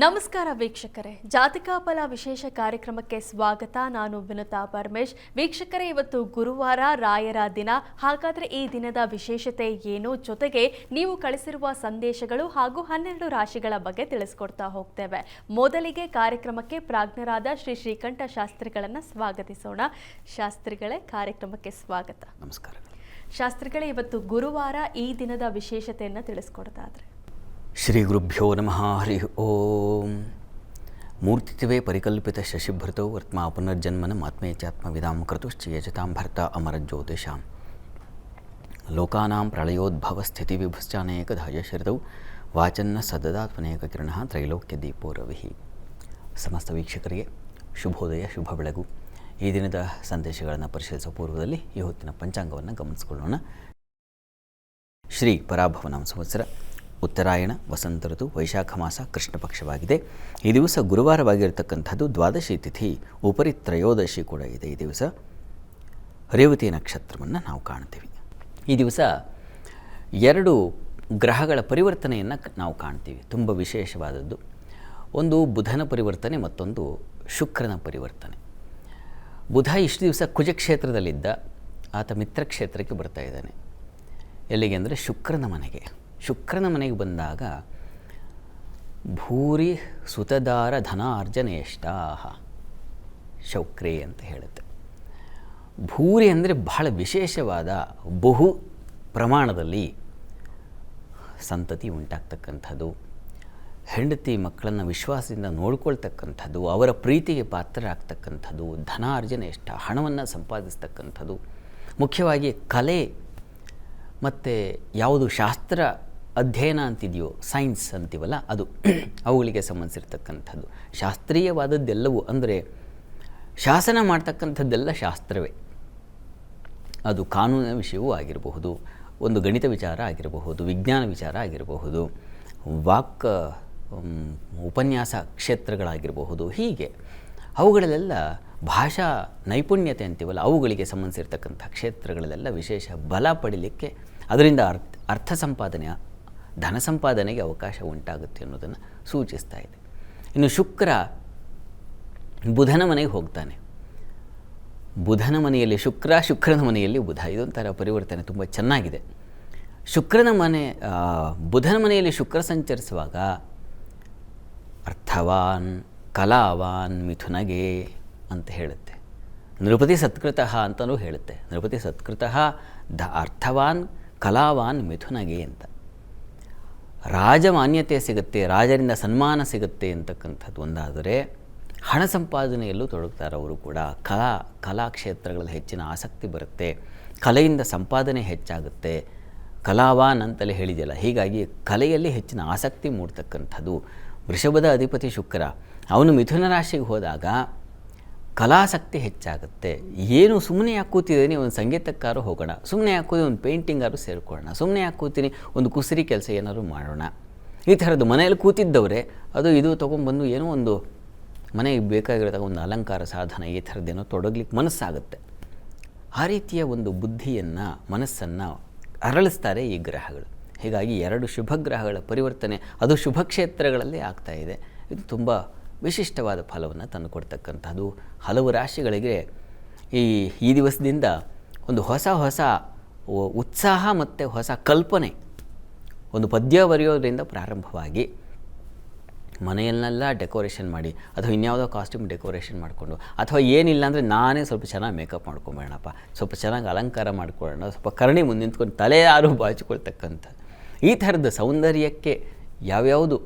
ನಮಸ್ಕಾರ ವೀಕ್ಷಕರೇ, ಜಾತಕ ಫಲ ವಿಶೇಷ ಕಾರ್ಯಕ್ರಮಕ್ಕೆ ಸ್ವಾಗತ. ನಾನು ವಿನುತಾ ಪರಮೇಶ್. ವೀಕ್ಷಕರೇ, ಇವತ್ತು ಗುರುವಾರ, ರಾಯರ ದಿನ. ಹಾಗಾದರೆ ಈ ದಿನದ ವಿಶೇಷತೆ ಏನು, ಜೊತೆಗೆ ನೀವು ಕಳಿಸಿರುವ ಸಂದೇಶಗಳು ಹಾಗೂ 12 ರಾಶಿಗಳ ಬಗ್ಗೆ ತಿಳಿಸ್ಕೊಡ್ತಾ ಹೋಗ್ತೇವೆ. ಮೊದಲಿಗೆ ಕಾರ್ಯಕ್ರಮಕ್ಕೆ ಪ್ರಾಜ್ಞರಾದ ಶ್ರೀ ಶ್ರೀಕಂಠ ಶಾಸ್ತ್ರಿಗಳನ್ನು ಸ್ವಾಗತಿಸೋಣ. ಶಾಸ್ತ್ರಿಗಳೇ, ಕಾರ್ಯಕ್ರಮಕ್ಕೆ ಸ್ವಾಗತ. ನಮಸ್ಕಾರ ಶಾಸ್ತ್ರಿಗಳೇ, ಇವತ್ತು ಗುರುವಾರ, ಈ ದಿನದ ವಿಶೇಷತೆಯನ್ನು ತಿಳಿಸ್ಕೊಡ್ತಾ ಇದ್ರೆ. ಶ್ರೀ ಗುರುಭ್ಯೋ ನಮಃ. ಹರಿ ಓಂ. ಮೂರ್ತಿತ್ವೇ ಪರಿಕಲ್ಪಿತ ಶಶಿಭೃತೋ ವರ್ತ್ಮಾ ಪುನರ್ಜನ್ಮನ ಆತ್ಮೇತ್ಯಾತ್ಮವಿದಾಂ ಕೃತುಶ್ಚಯಜತಾಂ ಭರ್ತ ಅಮರಜ್ಯೋತಿಷಾಂ ಲೋಕಾನಾಂ ಪ್ರಳಯೋದ್ಭವ ಸ್ಥಿತಿ ವಿಭಶ್ಚಾನೇಕಧಾಯ ಶರದೌ ವಾಚನ್ನ ಸದದಾತ್ಮನೇಕ ಕಿರಣಃ ತ್ರೈಲೋಕ್ಯ ದೀಪೋ ರವಿಃ. ಸಮಸ್ತ ವೀಕ್ಷಕರಿಗೆ ಶುಭೋದಯ, ಶುಭ ಬೆಳಗು. ಈ ದಿನದ ಸಂದೇಶಗಳನ್ನು ಪರಿಶೀಲಿಸುವ ಪೂರ್ವದಲ್ಲಿ ಈ ಹೊತ್ತಿನ ಪಂಚಾಂಗವನ್ನು ಗಮನಿಸಿಕೊಳ್ಳೋಣ. ಶ್ರೀ ಪರಾಭವನಾಮ ಸಂವತ್ಸರ, ಉತ್ತರಾಯಣ, ವಸಂತ ಋತು, ವೈಶಾಖ ಮಾಸ, ಕೃಷ್ಣ ಪಕ್ಷವಾಗಿದೆ. ಈ ದಿವಸ ಗುರುವಾರವಾಗಿರತಕ್ಕಂಥದ್ದು. ದ್ವಾದಶಿ ತಿಥಿ, ಉಪರಿ ತ್ರಯೋದಶಿ ಕೂಡ ಇದೆ. ಈ ದಿವಸ ರೇವತಿ ನಕ್ಷತ್ರವನ್ನು ನಾವು ಕಾಣ್ತೀವಿ. ಈ ದಿವಸ 2 ಗ್ರಹಗಳ ಪರಿವರ್ತನೆಯನ್ನು ನಾವು ಕಾಣ್ತೀವಿ. ತುಂಬ ವಿಶೇಷವಾದದ್ದು. ಒಂದು ಬುಧನ ಪರಿವರ್ತನೆ, ಮತ್ತೊಂದು ಶುಕ್ರನ ಪರಿವರ್ತನೆ. ಬುಧ ಇಷ್ಟು ದಿವಸ ಕುಜಕ್ಷೇತ್ರದಲ್ಲಿದ್ದ, ಆತ ಮಿತ್ರಕ್ಷೇತ್ರಕ್ಕೆ ಬರ್ತಾ ಇದ್ದಾನೆ. ಎಲ್ಲಿಗೆ ಅಂದರೆ ಶುಕ್ರನ ಮನೆಗೆ. ಶುಕ್ರನ ಮನೆಗೆ ಬಂದಾಗ ಭೂರಿ ಸುತದಾರ ಧನಾರ್ಜನೇಷ್ಟಾಹ ಶೌಕ್ರೇ ಅಂತ ಹೇಳುತ್ತೆ. ಭೂರಿ ಅಂದರೆ ಬಹಳ ವಿಶೇಷವಾದ, ಬಹು ಪ್ರಮಾಣದಲ್ಲಿ ಸಂತತಿ ಉಂಟಾಗ್ತಕ್ಕಂಥದ್ದು, ಹೆಂಡತಿ ಮಕ್ಕಳನ್ನು ವಿಶ್ವಾಸದಿಂದ ನೋಡ್ಕೊಳ್ತಕ್ಕಂಥದ್ದು, ಅವರ ಪ್ರೀತಿಗೆ ಪಾತ್ರರಾಗ್ತಕ್ಕಂಥದ್ದು, ಧನಾರ್ಜನೇಷ್ಟ, ಹಣವನ್ನು ಸಂಪಾದಿಸ್ತಕ್ಕಂಥದ್ದು. ಮುಖ್ಯವಾಗಿ ಕಲೆ ಮತ್ತು ಯಾವುದು ಶಾಸ್ತ್ರ ಅಧ್ಯಯನ ಅಂತಿದೆಯೋ, ಸೈನ್ಸ್ ಅಂತೀವಲ್ಲ, ಅದು ಅವುಗಳಿಗೆ ಸಂಬಂಧಿಸಿರ್ತಕ್ಕಂಥದ್ದು. ಶಾಸ್ತ್ರೀಯವಾದದ್ದೆಲ್ಲವೂ ಅಂದರೆ ಶಾಸನ ಮಾಡ್ತಕ್ಕಂಥದ್ದೆಲ್ಲ ಶಾಸ್ತ್ರವೇ. ಅದು ಕಾನೂನಿನ ವಿಷಯವೂ ಆಗಿರಬಹುದು, ಒಂದು ಗಣಿತ ವಿಚಾರ ಆಗಿರಬಹುದು, ವಿಜ್ಞಾನ ವಿಚಾರ ಆಗಿರಬಹುದು, ವಾಕ್ ಉಪನ್ಯಾಸ ಕ್ಷೇತ್ರಗಳಾಗಿರಬಹುದು. ಹೀಗೆ ಅವುಗಳಲ್ಲೆಲ್ಲ ಭಾಷಾ ನೈಪುಣ್ಯತೆ ಅಂತೀವಲ್ಲ, ಅವುಗಳಿಗೆ ಸಂಬಂಧಿಸಿರ್ತಕ್ಕಂಥ ಕ್ಷೇತ್ರಗಳಲ್ಲೆಲ್ಲ ವಿಶೇಷ ಬಲ ಪಡೀಲಿಕ್ಕೆ, ಅದರಿಂದ ಅರ್ಥ ಸಂಪಾದನೆ, ಧನ ಸಂಪಾದನೆಗೆ ಅವಕಾಶ ಉಂಟಾಗುತ್ತೆ ಅನ್ನೋದನ್ನು ಸೂಚಿಸ್ತಾ ಇದೆ. ಇನ್ನು ಶುಕ್ರ ಬುಧನ ಮನೆಗೆ ಹೋಗ್ತಾನೆ. ಬುಧನ ಮನೆಯಲ್ಲಿ ಶುಕ್ರ, ಶುಕ್ರನ ಮನೆಯಲ್ಲಿ ಬುಧ. ಇದೊಂಥರ ಪರಿವರ್ತನೆ ತುಂಬ ಚೆನ್ನಾಗಿದೆ. ಬುಧನ ಮನೆಯಲ್ಲಿ ಶುಕ್ರ ಸಂಚರಿಸುವಾಗ ಅರ್ಥವಾನ್ ಕಲಾವಾನ್ ಮಿಥುನಗೆ ಅಂತ ಹೇಳುತ್ತೆ. ನೃಪತಿ ಸತ್ಕೃತಃ ಅಂತಲೂ ಹೇಳುತ್ತೆ. ನೃಪತಿ ಸತ್ಕೃತಃ ಅರ್ಥವಾನ್ ಕಲಾವಾನ್ ಮಿಥುನಗೆ ಅಂತ. ರಾಜಮಾನ್ಯತೆ ಸಿಗುತ್ತೆ, ರಾಜರಿಂದ ಸನ್ಮಾನ ಸಿಗುತ್ತೆ ಅಂತಕ್ಕಂಥದ್ದು ಒಂದಾದರೆ, ಹಣ ಸಂಪಾದನೆಯಲ್ಲೂ ತೊಡಗ್ತಾರೆ ಅವರು ಕೂಡ. ಕಲಾಕ್ಷೇತ್ರಗಳಲ್ಲಿ ಹೆಚ್ಚಿನ ಆಸಕ್ತಿ ಬರುತ್ತೆ, ಕಲೆಯಿಂದ ಸಂಪಾದನೆ ಹೆಚ್ಚಾಗುತ್ತೆ. ಕಲಾವಾನ್ ಅಂತಲೇ ಹೇಳಿದೆಯಲ್ಲ, ಹೀಗಾಗಿ ಕಲೆಯಲ್ಲಿ ಹೆಚ್ಚಿನ ಆಸಕ್ತಿ ಮೂಡ್ತಕ್ಕಂಥದ್ದು. ವೃಷಭದ ಅಧಿಪತಿ ಶುಕ್ರ, ಅವನು ಮಿಥುನ ರಾಶಿಗೆ ಹೋದಾಗ ಕಲಾಸಕ್ತಿ ಹೆಚ್ಚಾಗುತ್ತೆ. ಏನು ಸುಮ್ಮನೆ ಯಾಕೆ ಕೂತಿದ್ದೀನಿ, ಒಂದು ಸಂಗೀತಕ್ಕಾರು ಹೋಗೋಣ, ಸುಮ್ಮನೆ ಯಾಕೆ ಕೂತಿ ಒಂದು ಪೇಂಟಿಂಗಾರು ಸೇರಿಕೊಳ್ಳೋಣ, ಸುಮ್ಮನೆ ಯಾಕೆ ಕೂತೀನಿ ಒಂದು ಕುಸರಿ ಕೆಲಸ ಏನಾದ್ರು ಮಾಡೋಣ, ಈ ಥರದ್ದು. ಮನೆಯಲ್ಲಿ ಕೂತಿದ್ದವರೇ ಅದು ಇದು ತೊಗೊಂಡ್ಬಂದು ಏನೋ ಒಂದು ಮನೆಗೆ ಬೇಕಾಗಿರೋ ಒಂದು ಅಲಂಕಾರ ಸಾಧನ, ಈ ಥರದ್ದೇನೋ ತೊಡಗ್ಲಿಕ್ಕೆ ಮನಸ್ಸಾಗುತ್ತೆ. ಆ ರೀತಿಯ ಒಂದು ಬುದ್ಧಿಯನ್ನು, ಮನಸ್ಸನ್ನು ಅರಳಿಸ್ತಾರೆ ಈ ಗ್ರಹಗಳು. ಹೀಗಾಗಿ 2 ಶುಭ ಗ್ರಹಗಳ ಪರಿವರ್ತನೆ, ಅದು ಶುಭ ಕ್ಷೇತ್ರಗಳಲ್ಲಿ ಆಗ್ತಾಯಿದೆ. ಇದು ತುಂಬ ವಿಶಿಷ್ಟವಾದ ಫಲವನ್ನು ತಂದುಕೊಡ್ತಕ್ಕಂಥದ್ದು. ಹಲವು ರಾಶಿಗಳಿಗೆ ಈ ದಿವಸದಿಂದ ಒಂದು ಹೊಸ ಉತ್ಸಾಹ ಮತ್ತು ಹೊಸ ಕಲ್ಪನೆ, ಒಂದು ಪದ್ಯ ಬರೆಯೋದ್ರಿಂದ ಪ್ರಾರಂಭವಾಗಿ ಮನೆಯನ್ನೆಲ್ಲ ಡೆಕೋರೇಷನ್ ಮಾಡಿ, ಅಥವಾ ಇನ್ಯಾವುದೋ ಕಾಸ್ಟ್ಯೂಮ್ ಡೆಕೋರೇಷನ್ ಮಾಡಿಕೊಂಡು, ಅಥವಾ ಏನಿಲ್ಲ ಅಂದರೆ ನಾನೇ ಸ್ವಲ್ಪ ಚೆನ್ನಾಗಿ ಮೇಕಪ್ ಮಾಡ್ಕೊಂಬೇಡಪ್ಪ, ಸ್ವಲ್ಪ ಚೆನ್ನಾಗಿ ಅಲಂಕಾರ ಮಾಡ್ಕೊಳ್ಳೋಣ, ಸ್ವಲ್ಪ ಕರ್ಣಿ ಮುಂದೆ ನಿಂತ್ಕೊಂಡು ತಲೆ ಯಾರು ಬಾಚಿಕೊಳ್ತಕ್ಕಂಥ ಈ ಥರದ ಸೌಂದರ್ಯಕ್ಕೆ ಯಾವ್ಯಾವುದು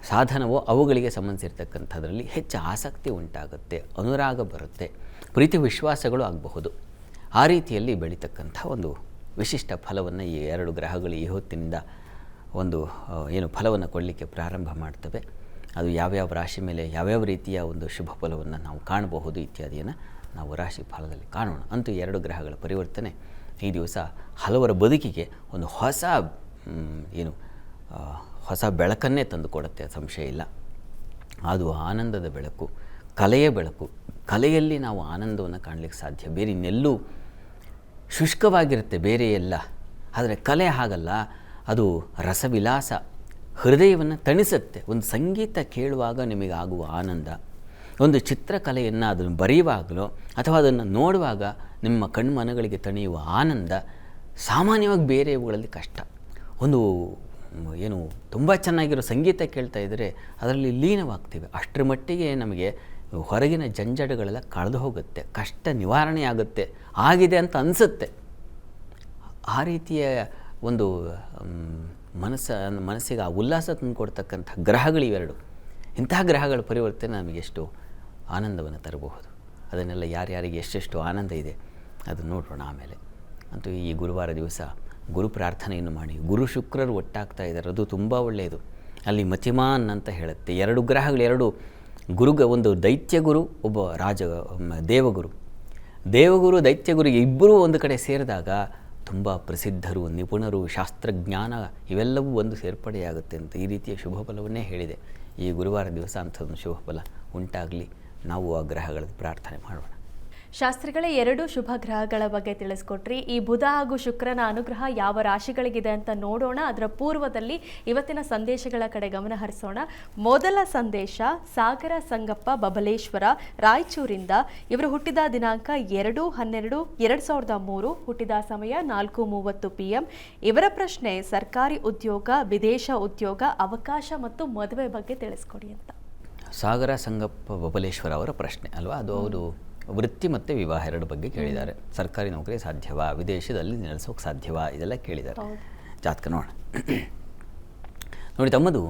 ಸಾಧನವೋ ಅವುಗಳಿಗೆ ಸಂಬಂಧಿಸಿರ್ತಕ್ಕಂಥದ್ರಲ್ಲಿ ಹೆಚ್ಚು ಆಸಕ್ತಿ ಉಂಟಾಗುತ್ತೆ, ಅನುರಾಗ ಬರುತ್ತೆ, ಪ್ರೀತಿ ವಿಶ್ವಾಸಗಳು ಆಗಬಹುದು. ಆ ರೀತಿಯಲ್ಲಿ ಬೆಳೀತಕ್ಕಂಥ ಒಂದು ವಿಶಿಷ್ಟ ಫಲವನ್ನು ಈ 2 ಗ್ರಹಗಳು ಈ ಹೊತ್ತಿನಿಂದ ಒಂದು ಫಲವನ್ನು ಕೊಡಲಿಕ್ಕೆ ಪ್ರಾರಂಭ ಮಾಡ್ತವೆ. ಅದು ಯಾವ್ಯಾವ ರಾಶಿ ಮೇಲೆ ಯಾವ್ಯಾವ ರೀತಿಯ ಒಂದು ಶುಭ ಫಲವನ್ನು ನಾವು ಕಾಣಬಹುದು ಇತ್ಯಾದಿಯನ್ನು ನಾವು ರಾಶಿ ಫಲದಲ್ಲಿ ಕಾಣೋಣ. ಅಂತೂ 2 ಗ್ರಹಗಳ ಪರಿವರ್ತನೆ ಈ ದಿವಸ ಹಲವರ ಬದುಕಿಗೆ ಒಂದು ಹೊಸ ಬೆಳಕನ್ನೇ ತಂದುಕೊಡುತ್ತೆ, ಸಂಶಯ ಇಲ್ಲ. ಅದು ಆನಂದದ ಬೆಳಕು, ಕಲೆಯ ಬೆಳಕು. ಕಲೆಯಲ್ಲಿ ನಾವು ಆನಂದವನ್ನು ಕಾಣಲಿಕ್ಕೆ ಸಾಧ್ಯ. ಬೇರೆ ಇನ್ನೆಲ್ಲೂ ಶುಷ್ಕವಾಗಿರುತ್ತೆ ಬೇರೆ ಎಲ್ಲ, ಆದರೆ ಕಲೆ ಹಾಗಲ್ಲ. ಅದು ರಸವಿಲಾಸ, ಹೃದಯವನ್ನು ತಣಿಸುತ್ತೆ. ಒಂದು ಸಂಗೀತ ಕೇಳುವಾಗ ನಿಮಗಾಗುವ ಆನಂದ, ಒಂದು ಚಿತ್ರಕಲೆಯನ್ನು ಅದನ್ನು ಬರೆಯುವಾಗಲೋ ಅಥವಾ ಅದನ್ನು ನೋಡುವಾಗ ನಿಮ್ಮ ಕಣ್ಮನಗಳಿಗೆ ತಣಿಯುವ ಆನಂದ ಸಾಮಾನ್ಯವಾಗಿ ಬೇರೆವುಗಳಲ್ಲಿ ಕಷ್ಟ. ಒಂದು ಏನು ತುಂಬ ಚೆನ್ನಾಗಿರೋ ಸಂಗೀತ ಕೇಳ್ತಾ ಇದ್ದರೆ ಅದರಲ್ಲಿ ಲೀನವಾಗ್ತೀವಿ. ಅಷ್ಟರ ಮಟ್ಟಿಗೆ ನಮಗೆ ಹೊರಗಿನ ಜಂಜಡಗಳೆಲ್ಲ ಕಳೆದು ಹೋಗುತ್ತೆ, ಕಷ್ಟ ನಿವಾರಣೆ ಆಗುತ್ತೆ, ಆಗಿದೆ ಅಂತ ಅನಿಸುತ್ತೆ. ಆ ರೀತಿಯ ಒಂದು ಮನಸ್ಸಿಗೆ ಆ ಉಲ್ಲಾಸ ತಂದುಕೊಡ್ತಕ್ಕಂಥ ಗ್ರಹಗಳಿವೆರಡು. ಇಂತಹ ಗ್ರಹಗಳ ಪರಿವರ್ತನೆ ನಮಗೆ ಎಷ್ಟು ಆನಂದವನ್ನು ತರಬಹುದು. ಅದನ್ನೆಲ್ಲ ಯಾರ್ಯಾರಿಗೆ ಎಷ್ಟೆಷ್ಟು ಆನಂದ ಇದೆ ಅದನ್ನು ನೋಡೋಣ ಆಮೇಲೆ. ಅಂತೂ ಈ ಗುರುವಾರ ದಿವಸ ಗುರು ಪ್ರಾರ್ಥನೆಯನ್ನು ಮಾಡಿ. ಗುರು ಶುಕ್ರರು ಒಟ್ಟಾಗ್ತಾ ಇದ್ದಾರೆ, ಅದು ತುಂಬ ಒಳ್ಳೆಯದು. ಅಲ್ಲಿ ಮತಿಮಾನ್ ಅಂತ ಹೇಳುತ್ತೆ. ಎರಡು ಗ್ರಹಗಳು, ಎರಡು ಒಂದು ದೈತ್ಯಗುರು, ಒಬ್ಬ ದೇವಗುರು. ದೇವಗುರು ದೈತ್ಯಗುರು ಇಬ್ಬರೂ ಒಂದು ಕಡೆ ಸೇರಿದಾಗ ತುಂಬ ಪ್ರಸಿದ್ಧರು, ನಿಪುಣರು, ಶಾಸ್ತ್ರಜ್ಞಾನ ಇವೆಲ್ಲವೂ ಒಂದು ಸೇರ್ಪಡೆಯಾಗುತ್ತೆ ಅಂತ ಈ ರೀತಿಯ ಶುಭ ಫಲವನ್ನೇ ಹೇಳಿದೆ. ಈ ಗುರುವಾರ ದಿವಸ ಅಂಥದ್ದು ಶುಭ ಫಲ ಉಂಟಾಗಲಿ. ನಾವು ಆ ಗ್ರಹಗಳ ಪ್ರಾರ್ಥನೆ ಮಾಡೋಣ. ಶಾಸ್ತ್ರಿಗಳೇ, 2 ಶುಭ ಗ್ರಹಗಳ ಬಗ್ಗೆ ತಿಳಿಸ್ಕೊಟ್ರಿ. ಈ ಬುಧ ಹಾಗೂ ಶುಕ್ರನ ಅನುಗ್ರಹ ಯಾವ ರಾಶಿಗಳಿಗಿದೆ ಅಂತ ನೋಡೋಣ. ಅದರ ಪೂರ್ವದಲ್ಲಿ ಇವತ್ತಿನ ಸಂದೇಶಗಳ ಕಡೆ ಗಮನ ಹರಿಸೋಣ. ಮೊದಲ ಸಂದೇಶ ಸಾಗರ ಸಂಗಪ್ಪ ಬಬಲೇಶ್ವರ, ರಾಯಚೂರಿಂದ. ಇವರು ಹುಟ್ಟಿದ ದಿನಾಂಕ 2/12/2003, ಹುಟ್ಟಿದ ಸಮಯ 4:30 PM. ಇವರ ಪ್ರಶ್ನೆ ಸರ್ಕಾರಿ ಉದ್ಯೋಗ, ವಿದೇಶ ಉದ್ಯೋಗ, ಅವಕಾಶ ಮತ್ತು ಮದುವೆ ಬಗ್ಗೆ ತಿಳಿಸ್ಕೊಡಿ ಅಂತ. ಸಾಗರ ಸಂಗಪ್ಪ ಬಬಲೇಶ್ವರ ಅವರ ಪ್ರಶ್ನೆ ಅಲ್ವಾ? ಅದು ಅವರು ವೃತ್ತಿ ಮತ್ತು ವಿವಾಹ ಎರಡು ಬಗ್ಗೆ ಕೇಳಿದ್ದಾರೆ. ಸರ್ಕಾರಿ ನೌಕರಿ ಸಾಧ್ಯವಾ, ವಿದೇಶದಲ್ಲಿ ನೆಲೆಸೋಕೆ ಸಾಧ್ಯವಾ, ಇದೆಲ್ಲ ಕೇಳಿದ್ದಾರೆ. ಜಾತಕ ನೋಡೋಣ. ನೋಡಿ, ತಮ್ಮದು